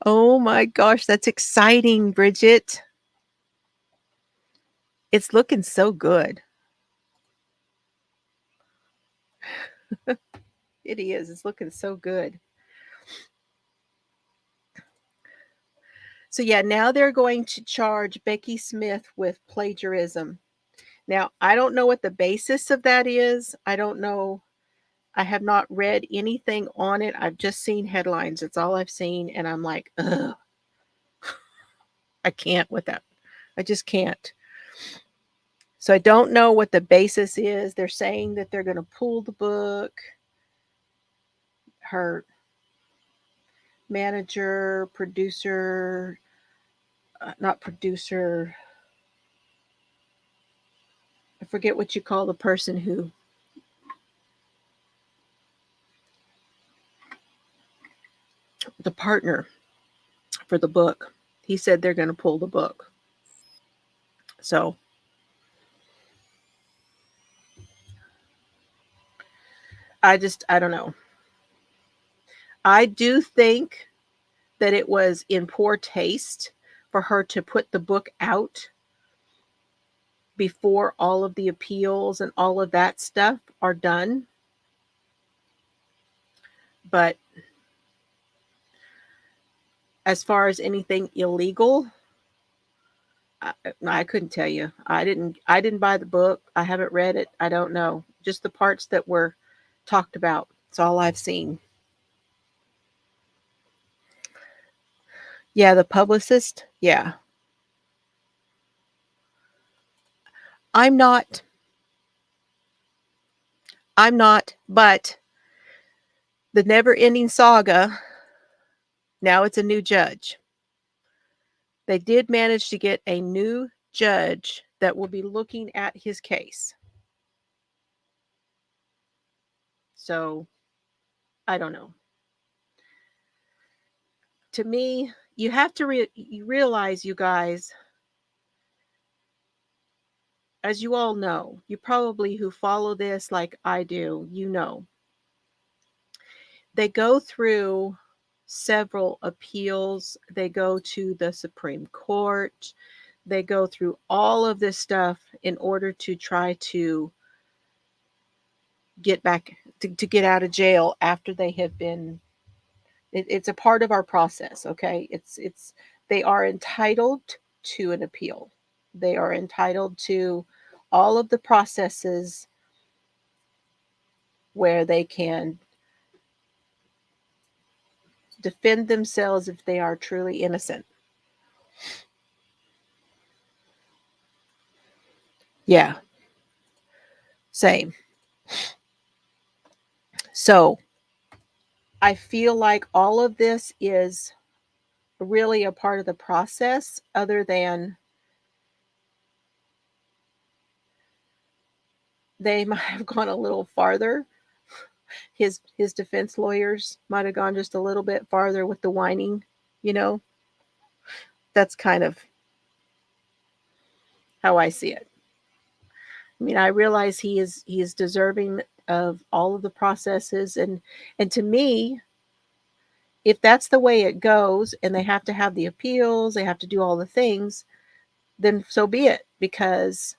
A: Oh my gosh, that's exciting, Bridget. It's looking so good. It is. It's looking so good. So yeah, now they're going to charge Becky Smith with plagiarism. Now, I don't know what the basis of that is. I don't know. I have not read anything on it. I've just seen headlines. It's all I've seen. And I'm like, ugh, I can't with that. I just can't. So I don't know what the basis is. They're saying that they're going to pull the book. Her manager, producer, not producer. I forget what you call the person who. The partner for the book. He said they're going to pull the book. So I don't know. I do think that it was in poor taste for her to put the book out before all of the appeals and all of that stuff are done. But as far as anything illegal, I couldn't tell you. I didn't buy the book. I haven't read it. I don't know. Just the parts that were talked about. It's all I've seen. Yeah, the publicist. Yeah. I'm not, but the never ending saga, now it's a new judge. They did manage to get a new judge that will be looking at his case. So, I don't know. To me, you have to you realize, you guys, as you all know, you probably who follow this like I do, they go through several appeals. They go to the Supreme Court. They go through all of this stuff in order to try to get back to get out of jail after they have been. It's a part of our process. Okay, it's they are entitled to an appeal. They are entitled to all of the processes where they can defend themselves if they are truly innocent. Yeah, same. So I feel like all of this is really a part of the process, other than they might have gone a little farther. His defense lawyers might have gone just a little bit farther with the whining, you know. That's kind of how I see it. I mean, I realize he is deserving of all of the processes, and to me, if that's the way it goes and they have to have the appeals, they have to do all the things, then so be it, because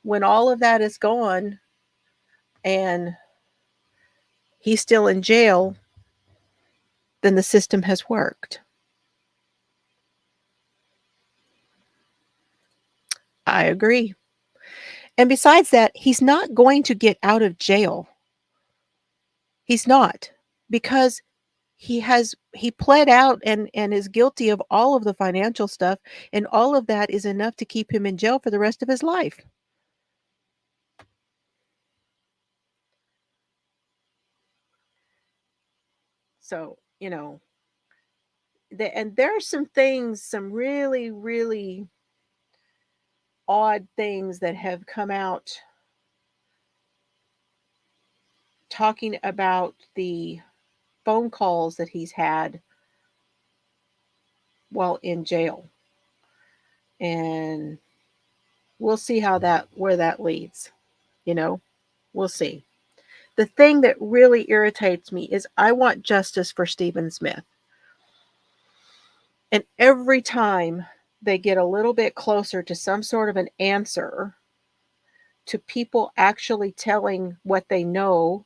A: when all of that is gone and he's still in jail, then the system has worked. I agree. And besides that, he's not going to get out of jail. He's not, because he pled out and is guilty of all of the financial stuff, and all of that is enough to keep him in jail for the rest of his life. So, and there are some things, some really, really odd things that have come out talking about the phone calls that he's had while in jail. And we'll see where that leads. We'll see. The thing that really irritates me is I want justice for Stephen Smith. And every time they get a little bit closer to some sort of an answer, to people actually telling what they know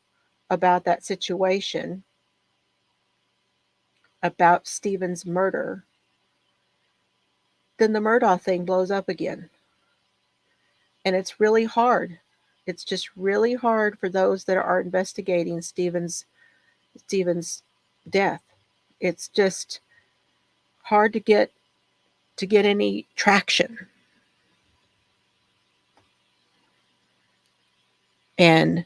A: about that situation, about Stephen's murder, then the Murdaugh thing blows up again. And it's really hard. It's just really hard for those that are investigating Stephen's death. It's just hard to get any traction. And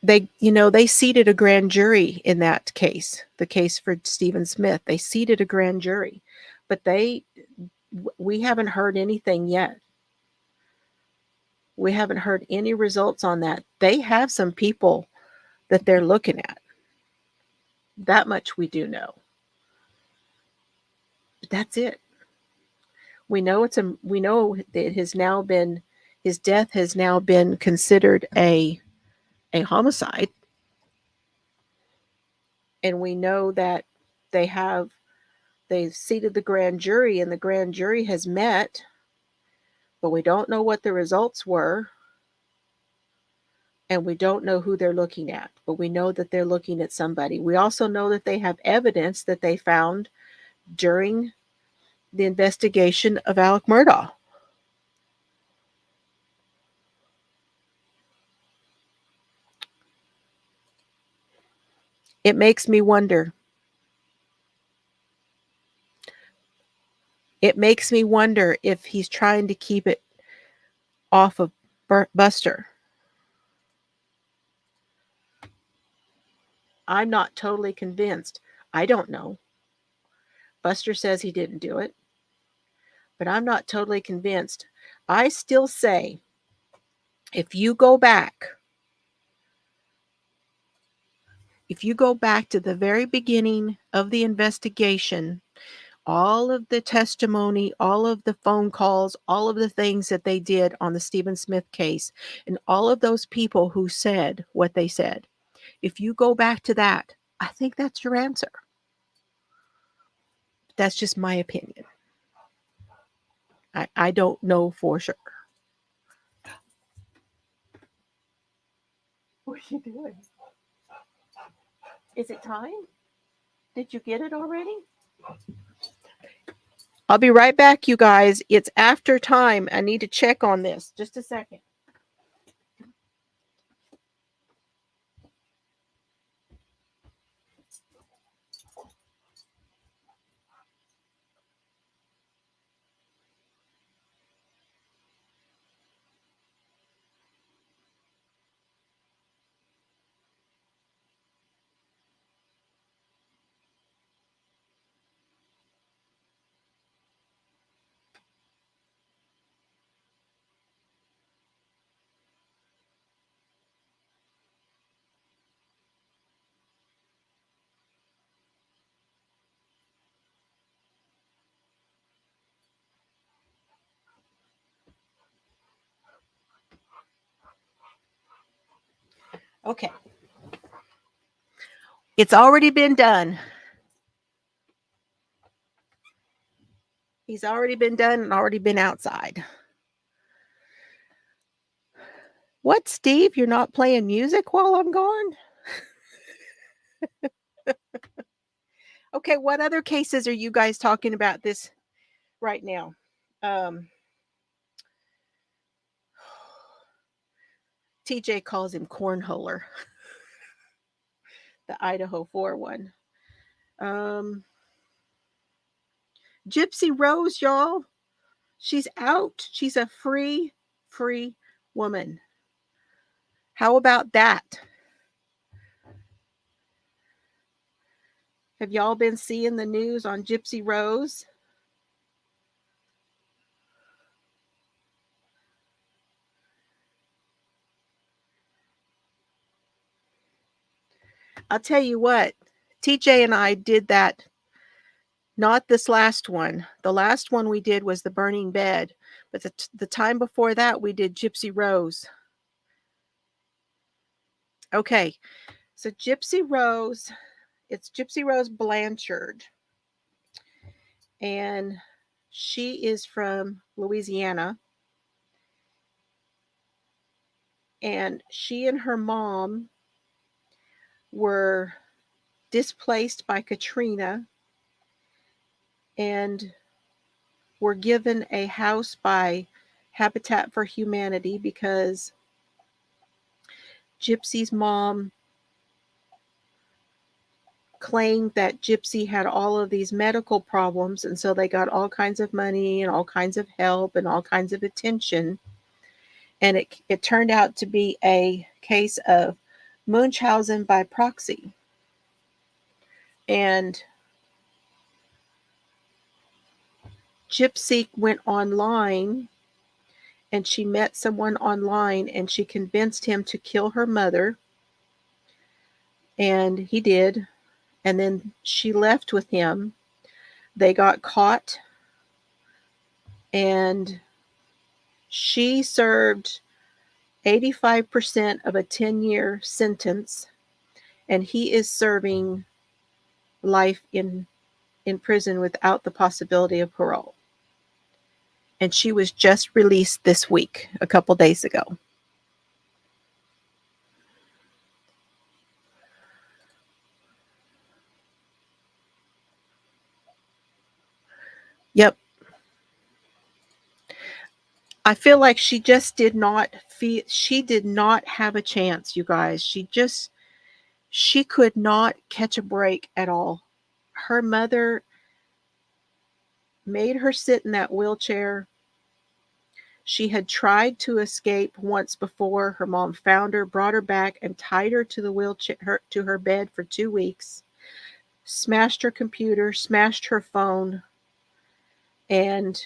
A: they seated a grand jury in that case, the case for Stephen Smith. They seated a grand jury, but we haven't heard anything yet. We haven't heard any results on that. They have some people that they're looking at. That much we do know. But that's it. We know that his death has now been considered a homicide. And we know that they've seated the grand jury, and the grand jury has met, but we don't know what the results were, and we don't know who they're looking at, but we know that they're looking at somebody. We also know that they have evidence that they found during the investigation of Alec Murdaugh. It makes me wonder. It makes me wonder if he's trying to keep it off of Buster. I'm not totally convinced. I don't know. Buster says he didn't do it, but I'm not totally convinced. I still say, if you go back to the very beginning of the investigation, all of the testimony, all of the phone calls, all of the things that they did on the Stephen Smith case, and all of those people who said what they said, if you go back to that, I think that's your answer. That's just my opinion. I don't know for sure. What are you doing? Is it time? Did you get it already? I'll be right back, you guys. It's after time. I need to check on this. Just a second. Okay. It's already been done. He's already been done and already been outside. What, Steve? You're not playing music while I'm gone? Okay, what other cases are you guys talking about this right now? TJ calls him cornholer. The Idaho 4 one. Gypsy Rose, y'all. She's out. She's a free woman. How about that? Have y'all been seeing the news on Gypsy Rose? I'll tell you what, TJ and I did that. Not this last one. The last one we did was the burning bed. But the time before that, we did Gypsy Rose. Okay, so Gypsy Rose, it's Gypsy Rose Blanchard. And she is from Louisiana. And she and her mom were displaced by Katrina and were given a house by Habitat for Humanity because Gypsy's mom claimed that Gypsy had all of these medical problems, and so they got all kinds of money and all kinds of help and all kinds of attention. And it turned out to be a case of Munchausen by proxy. And Gypsy went online and she met someone online and she convinced him to kill her mother. And he did. And then she left with him. They got caught. And she served 85% of a 10-year sentence. And he is serving life in prison without the possibility of parole. And she was just released this week, a couple days ago. Yep. I feel like she just did not have a chance, you guys. She could not catch a break at all. Her mother made her sit in that wheelchair. She had tried to escape once before. Her mom found her, brought her back, and tied her to the wheelchair, to her bed for 2 weeks. Smashed her computer, smashed her phone, and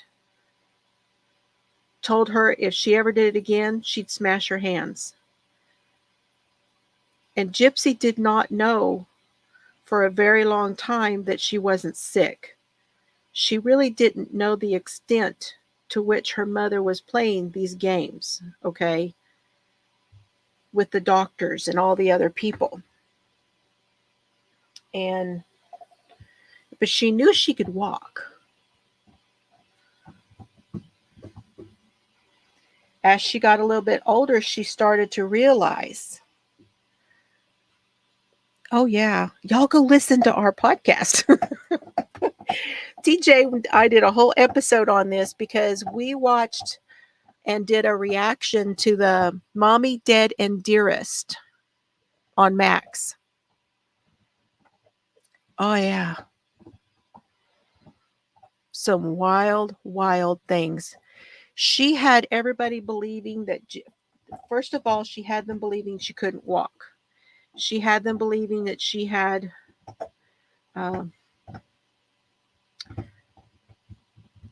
A: told her if she ever did it again, she'd smash her hands. And Gypsy did not know for a very long time that she wasn't sick. She really didn't know the extent to which her mother was playing these games, okay, with the doctors and all the other people. But but she knew she could walk. As she got a little bit older, she started to realize, oh yeah, y'all go listen to our podcast. TJ and I did a whole episode on this because we watched and did a reaction to the Mommy, Dead, and Dearest on Max. Oh yeah. Some wild, wild things. She had everybody believing that, first of all, she had them believing she couldn't walk. She had them believing that she had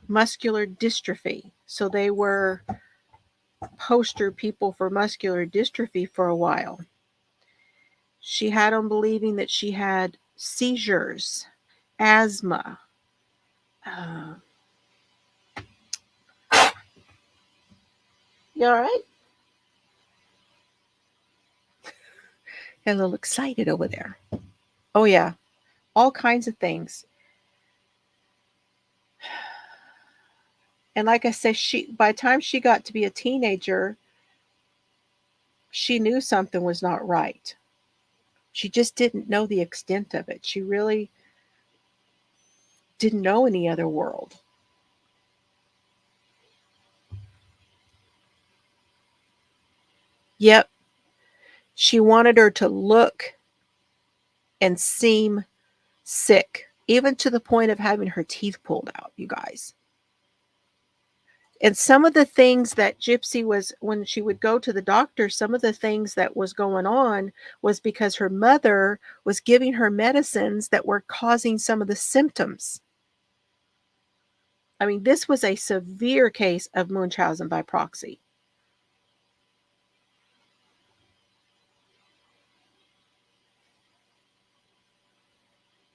A: muscular dystrophy. So they were poster people for muscular dystrophy for a while. She had them believing that she had seizures, asthma. You all right? Got a little excited over there. Oh, yeah. All kinds of things. And like I said, by the time she got to be a teenager, she knew something was not right. She just didn't know the extent of it. She really didn't know any other world. Yep. She wanted her to look and seem sick, even to the point of having her teeth pulled out, you guys. And some of the things that Gypsy was, when she would go to the doctor, some of the things that was going on was because her mother was giving her medicines that were causing some of the symptoms. I mean, this was a severe case of Munchausen by proxy.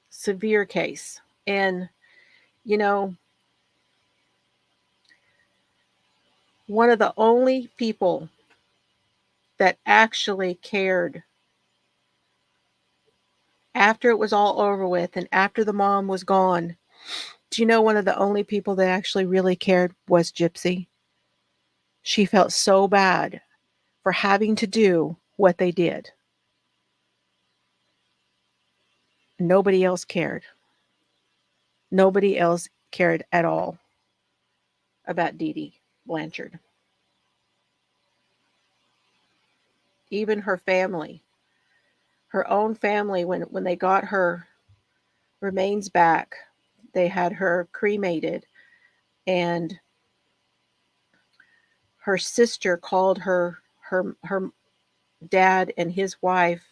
A: Severe case. And, you know, one of the only people that actually cared after it was all over with and after the mom was gone, do you know one of the only people that actually really cared was Gypsy? She felt so bad for having to do what they did. Nobody else cared. Nobody else cared at all about Dee Dee Blanchard. Even her family, her own family, when they got her remains back, they had her cremated, and her sister called her dad and his wife.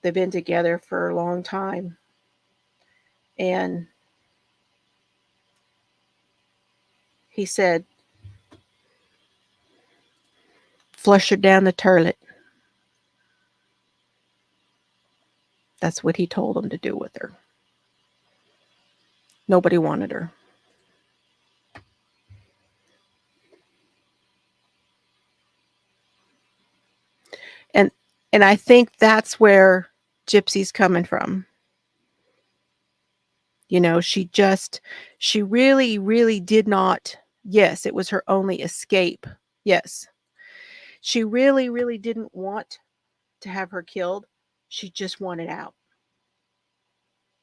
A: They've been together for a long time, and he said, flush her down the toilet. That's what he told them to do with her. Nobody wanted her. And I think that's where Gypsy's coming from. You know, she really, really did not. Yes, it was her only escape. Yes. She really, really didn't want to have her killed. She just wanted out.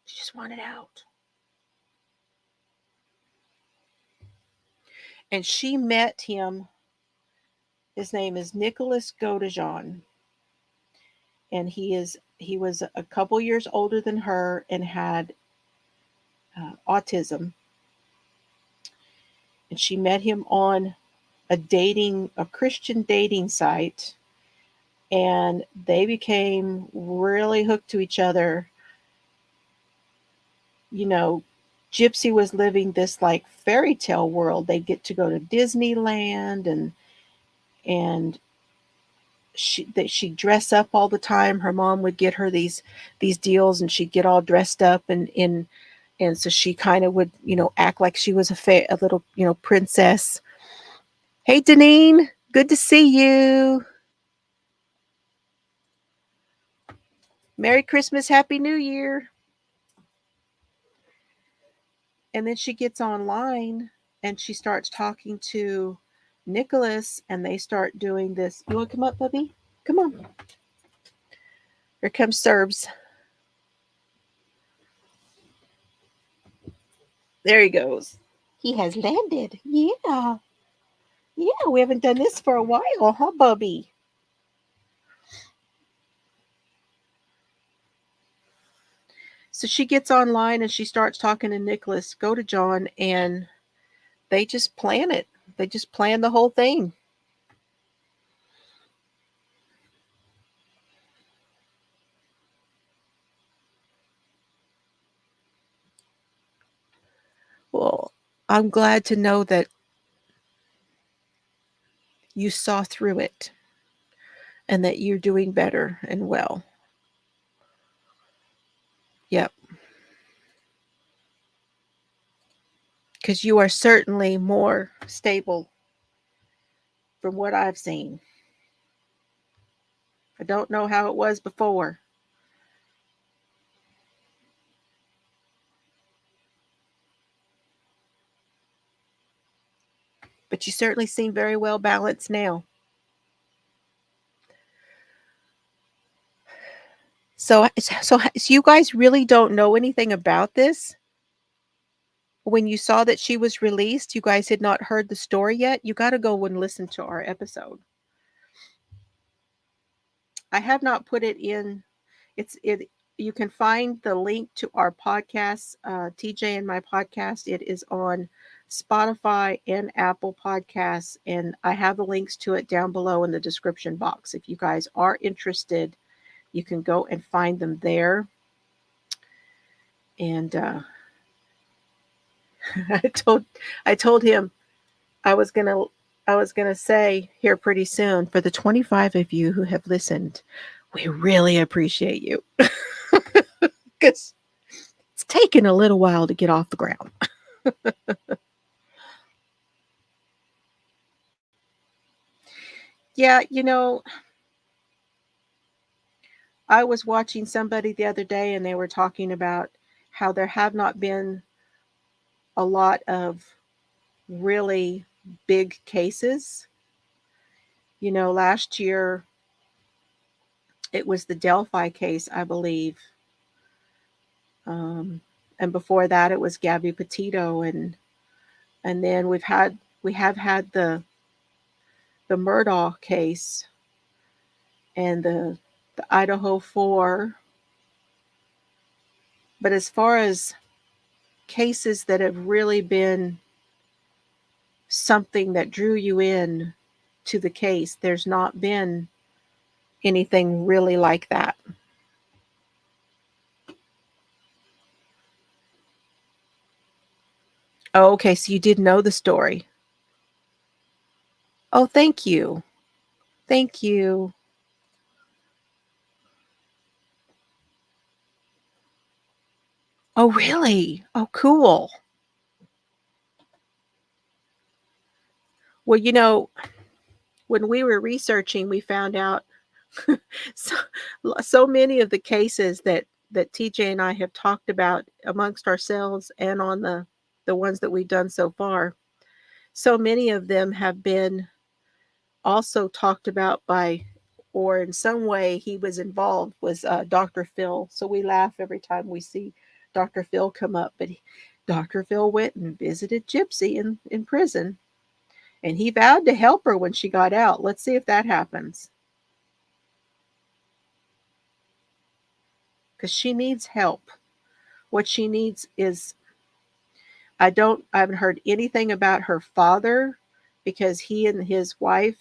A: She just wanted out. And she met him. His name is Nicholas Godejohn. And he was a couple years older than her and had autism. And she met him on a Christian dating site, and they became really hooked to each other. You know, Gypsy was living this like fairy tale world. They get to go to Disneyland, and she'd dress up all the time. Her mom would get her these deals, and she'd get all dressed up, and so she kind of would, you know, act like she was a little, you know, princess. Hey, Deneen, good to see you. Merry Christmas, Happy New Year. And then she gets online and she starts talking to Nicholas, and they start doing this. You want to come up, Bubby? Come on. Here comes Serbs. There he goes. He has landed. Yeah. Yeah, we haven't done this for a while, huh, Bubby? So she gets online and she starts talking to Nicholas, go to John, and they just plan it. They just plan the whole thing. Well, I'm glad to know that you saw through it and that you're doing better and well. Yep. Because you are certainly more stable from what I've seen. I don't know how it was before. But you certainly seem very well balanced now. So you guys really don't know anything about this? When you saw that she was released, you guys had not heard the story yet? You got to go and listen to our episode. I have not put it in. It. You can find the link to our podcast, TJ and my podcast. It is on Spotify and Apple Podcasts, and I have the links to it down below in the description box. If you guys are interested, you can go and find them there. And I told him I was gonna say here pretty soon, for the 25 of you who have listened, we really appreciate you. Because it's taken a little while to get off the ground. Yeah, I was watching somebody the other day and they were talking about how there have not been a lot of really big cases. Last year it was the Delphi case, I believe. And before that it was Gabby Petito, and then we have had the Murdaugh case and the Idaho 4. But as far as cases that have really been something that drew you in to the case, there's not been anything really like that. Oh, okay, so you did know the story. Oh, thank you. Thank you. Oh, really? Oh, cool. Well, when we were researching, we found out so, so many of the cases that TJ and I have talked about amongst ourselves and on the ones that we've done so far. So many of them have been also talked about by, or in some way he was involved, was Dr. Phil. So we laugh every time we see Dr. Phil come up. But Dr. Phil went and visited Gypsy in prison, and he vowed to help her when she got out. Let's see if that happens, because she needs help. What she needs is, I haven't heard anything about her father, because he and his wife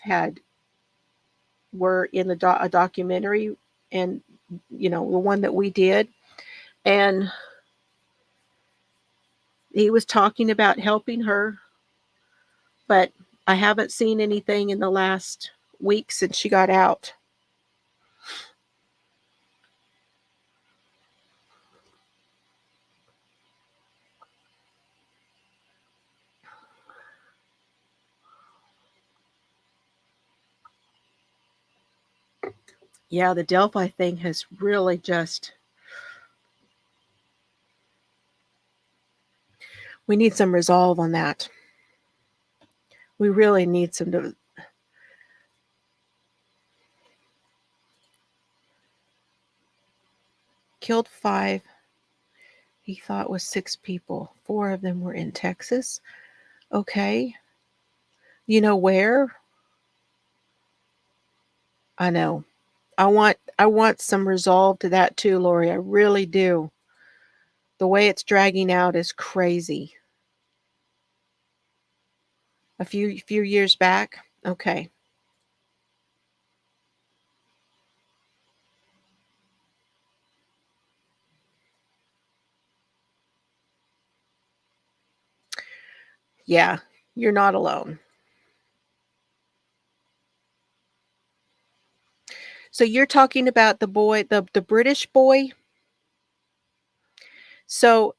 A: were in a documentary, and the one that we did, and he was talking about helping her, but I haven't seen anything in the last week since she got out. Yeah, the Delphi thing has really just, We need some resolve on that. We really need some killed 5. He thought was 6 people. 4 of them were in Texas. Okay. You know where? I know. I want some resolve to that too, Lori. I really do. The way it's dragging out is crazy. A few years back. Okay. Yeah, you're not alone. So you're talking about the boy, the British boy. So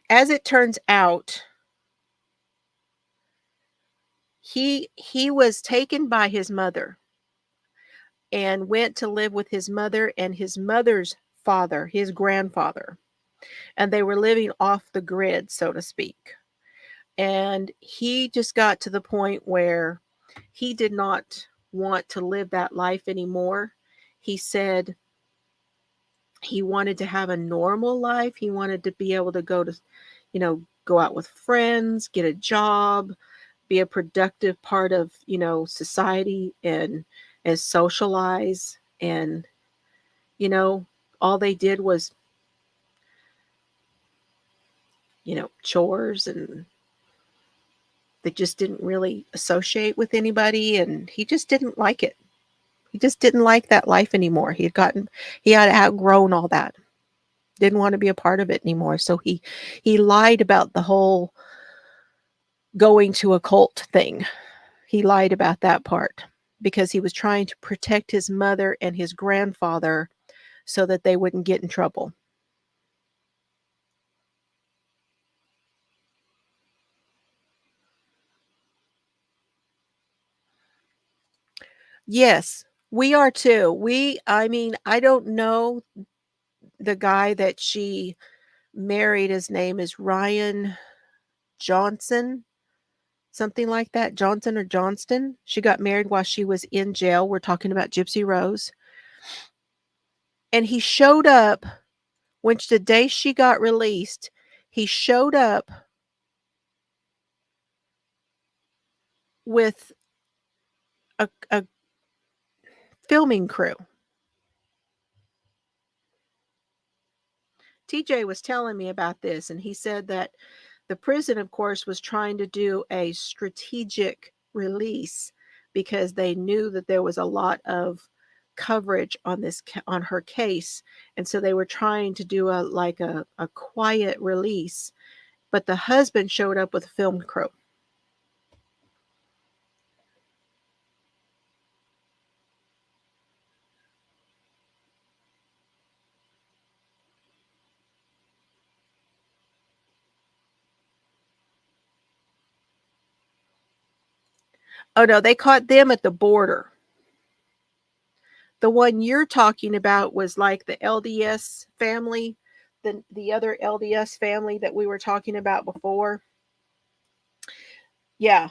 A: as it turns out, he was taken by his mother and went to live with his mother and his mother's father, his grandfather. And they were living off the grid, so to speak. And he just got to the point where he did not want to live that life anymore. He said he wanted to have a normal life. He wanted to be able to go out with friends, get a job, be a productive part of, society and socialize. And, all they did was, chores, and they just didn't really associate with anybody. And he just didn't like it. He just didn't like that life anymore. He had outgrown all that. Didn't want to be a part of it anymore. So he lied about the whole going to a cult thing. He lied about that part because he was trying to protect his mother and his grandfather so that they wouldn't get in trouble. Yes, we are too. I mean, I don't know the guy that she married. His name is Ryan Johnson, something like that. Johnson or Johnston. She got married while she was in jail. We're talking about Gypsy Rose. And he showed up when the day she got released. He showed up with a filming crew. TJ was telling me about this, and he said that the prison, of course, was trying to do a strategic release because they knew that there was a lot of coverage on her case, and so they were trying to do a quiet release. But the husband showed up with a film crew. Oh no, they caught them at the border. The one you're talking about was like the LDS family, the other LDS family that we were talking about before. Yeah,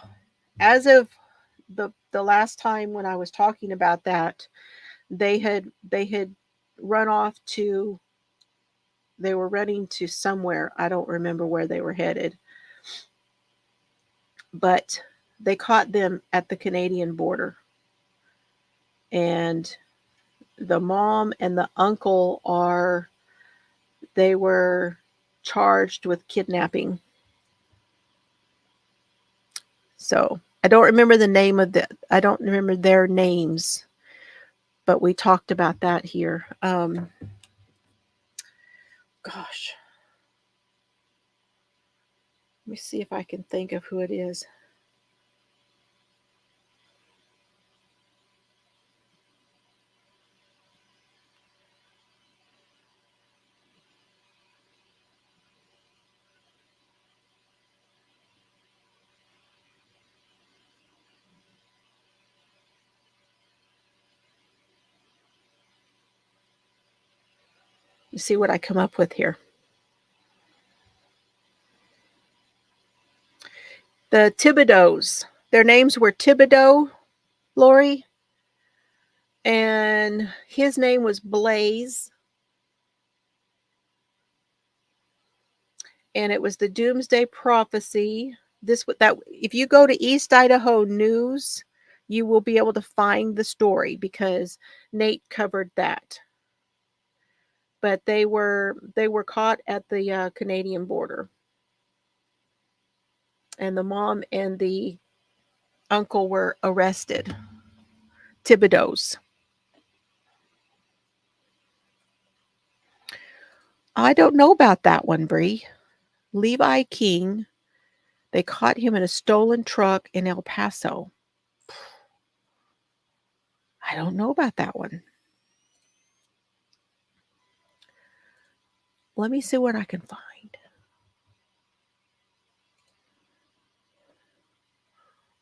A: as of the last time when I was talking about that, they had run off to they were running to somewhere. I don't remember where they were headed. But they caught them at the Canadian border. And the mom and the uncle they were charged with kidnapping. So I don't remember their names, but we talked about that here. Gosh, let me see if I can think of who it is. You see what I come up with here. The Thibodeaux. Their names were Thibodeau, Lori, and his name was Blaze, and it was the Doomsday Prophecy. That if you go to East Idaho News, you will be able to find the story because Nate covered that. But they were caught at the Canadian border, and the mom and the uncle were arrested. Thibodeau's. I don't know about that one, Bree. Levi King. They caught him in a stolen truck in El Paso. I don't know about that one. Let me see what I can find.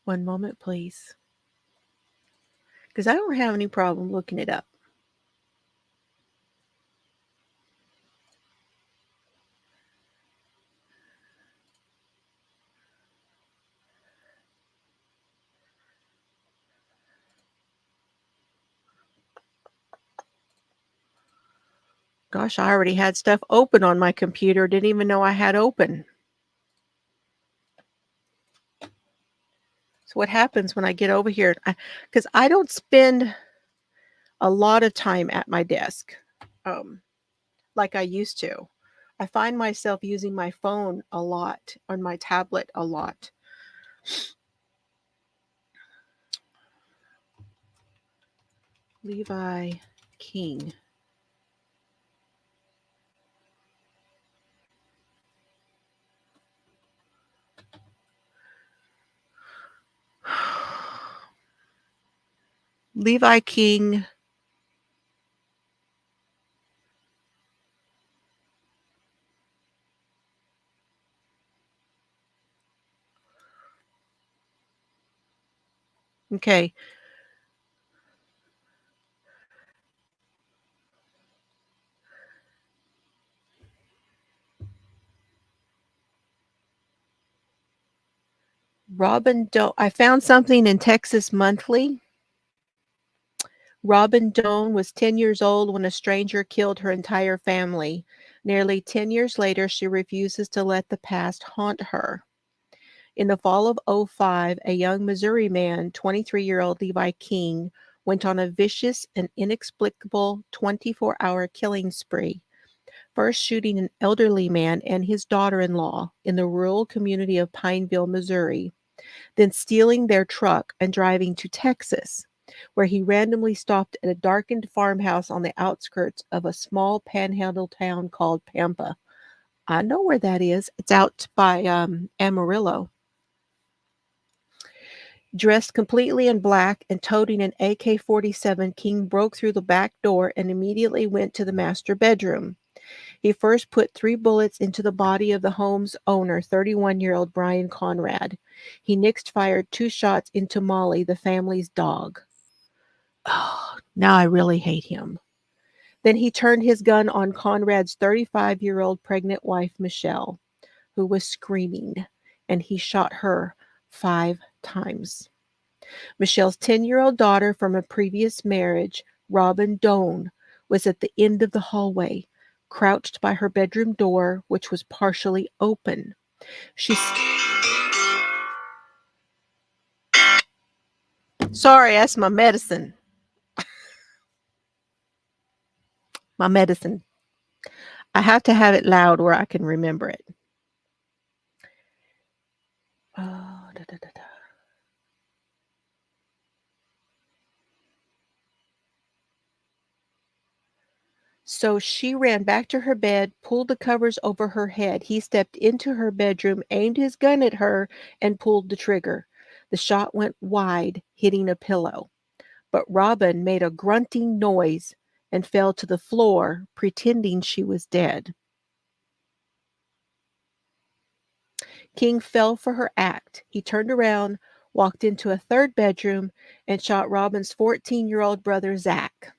A: One moment, please. Because I don't have any problem looking it up. Gosh, I already had stuff open on my computer. Didn't even know I had open. So what happens when I get over here? Because I don't spend a lot of time at my desk like I used to. I find myself using my phone a lot, on my tablet a lot. Levi King. Levi King. Okay. Robin Doe. I found something in Texas Monthly. Robin Doan was 10 years old when a stranger killed her entire family. Nearly 10 years later, she refuses to let the past haunt her. In the fall of '05, a young Missouri man, 23-year-old Levi King, went on a vicious and inexplicable 24-hour killing spree, first shooting an elderly man and his daughter-in-law in the rural community of Pineville, Missouri, then stealing their truck and driving to Texas, where he randomly stopped at a darkened farmhouse on the outskirts of a small panhandle town called Pampa. I know where that is. It's out by Amarillo. Dressed completely in black and toting an AK-47, King broke through the back door and immediately went to the master bedroom. He first put 3 bullets into the body of the home's owner, 31-year-old Brian Conrad. He next fired 2 shots into Molly, the family's dog. Oh, now I really hate him. Then he turned his gun on Conrad's 35-year-old pregnant wife, Michelle, who was screaming, and he shot her 5 times. Michelle's 10-year-old daughter from a previous marriage, Robin Doan, was at the end of the hallway, crouched by her bedroom door, which was partially open. Sorry, that's my medicine. My medicine. I have to have it loud where I can remember it. Oh, da, da, da, da. So she ran back to her bed, pulled the covers over her head. He stepped into her bedroom, aimed his gun at her, and pulled the trigger. The shot went wide, hitting a pillow. But Robin made a grunting noise and fell to the floor, pretending she was dead. King fell for her act. He turned around, walked into a third bedroom, and shot Robin's 14-year-old brother, Zach.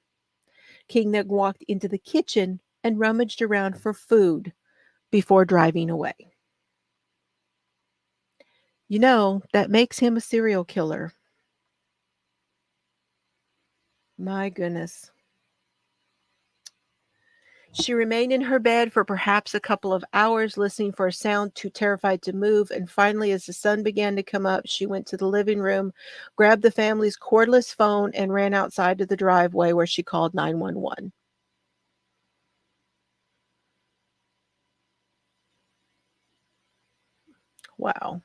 A: King then walked into the kitchen and rummaged around for food before driving away. You know, that makes him a serial killer. My goodness. She remained in her bed for perhaps a couple of hours, listening for a sound, too terrified to move. And finally, as the sun began to come up, she went to the living room, grabbed the family's cordless phone, and ran outside to the driveway where she called 911. Wow.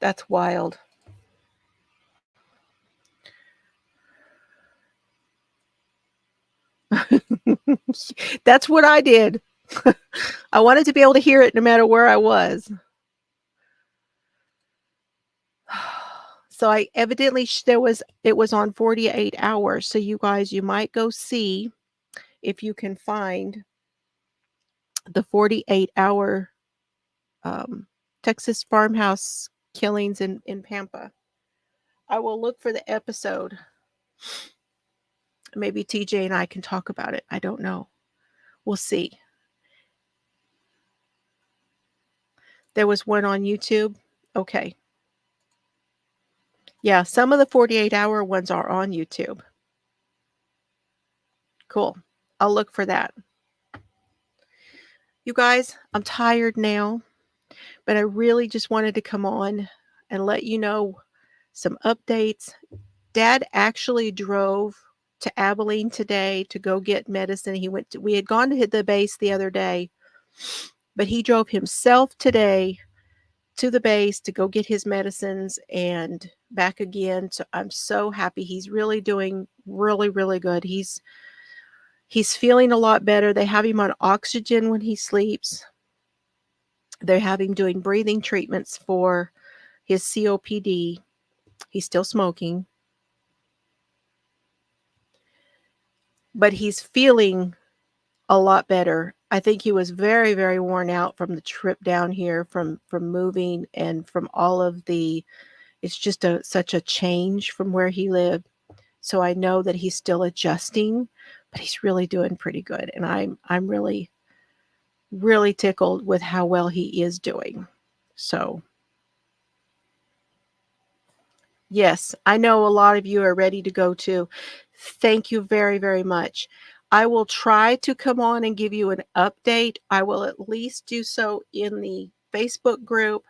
A: That's wild. That's what I did. I wanted to be able to hear it no matter where I was. So I evidently it was on 48 hours. So you guys, you might go see if you can find the 48-hour Texas farmhouse killings in Pampa. I will look for the episode. Maybe TJ and I can talk about it. I don't know. We'll see. There was one on YouTube. Okay. Yeah, some of the 48-hour ones are on YouTube. Cool. I'll look for that. You guys, I'm tired now, but I really just wanted to come on and let you know some updates. Dad actually drove to Abilene today to go get medicine. We had gone to hit the base the other day, but he drove himself today to the base to go get his medicines and back again. So I'm so happy. He's really doing really, really good. He's feeling a lot better. They have him on oxygen when he sleeps. They have him doing breathing treatments for his COPD. He's still smoking, but he's feeling a lot better. I think he was very, very worn out from the trip down here, from moving and from all of the. It's just such a change from where he lived. So I know that he's still adjusting, but he's really doing pretty good, and I'm really, really tickled with how well he is doing. So yes, I know a lot of you are ready to go too. Thank you very, very much. I will try to come on and give you an update. I will at least do so in the Facebook group,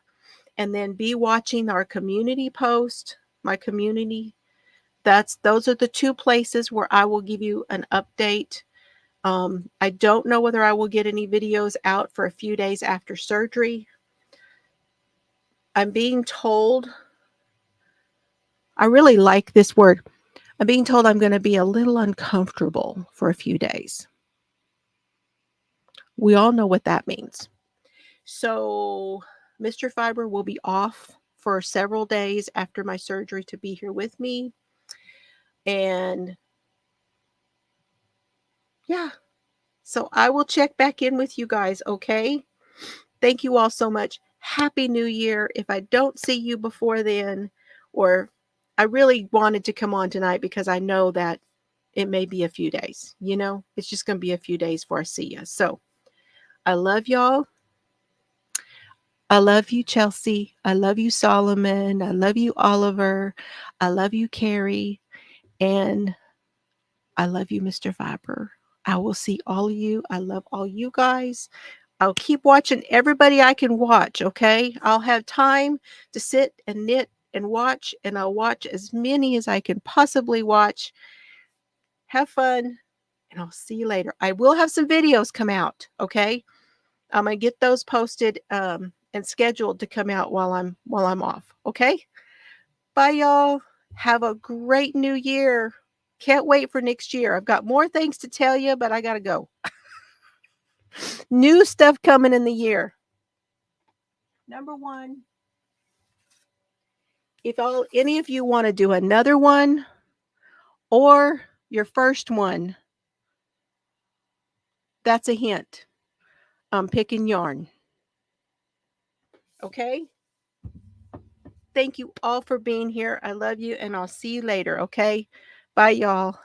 A: and then be watching our community post, my community. Those are the two places where I will give you an update. I don't know whether I will get any videos out for a few days after surgery. I'm being told, I really like this word. I'm being told I'm going to be a little uncomfortable for a few days. We all know what that means. So Mr. Fiber will be off for several days after my surgery to be here with me. And yeah, so I will check back in with you guys, okay? Thank you all so much. Happy New Year. If I don't see you before then, or I really wanted to come on tonight because I know that it may be a few days, it's just going to be a few days before I see you. So I love y'all. I love you, Chelsea. I love you, Solomon. I love you, Oliver. I love you, Carrie. And I love you, Mr. Viber. I will see all of you. I love all you guys. I'll keep watching everybody I can watch, okay? I'll have time to sit and knit and watch, and I'll watch as many as I can possibly watch. Have fun, and I'll see you later. I will have some videos come out, okay? I'm gonna get those posted and scheduled to come out while I'm off, okay? Bye, y'all. Have a great new year. Can't wait for next year. I've got more things to tell you, but I gotta go. New stuff coming in the year. Number one, if any of you want to do another one or your first one, that's a hint. I'm picking yarn. Okay? Thank you all for being here. I love you, and I'll see you later, okay? Bye, y'all.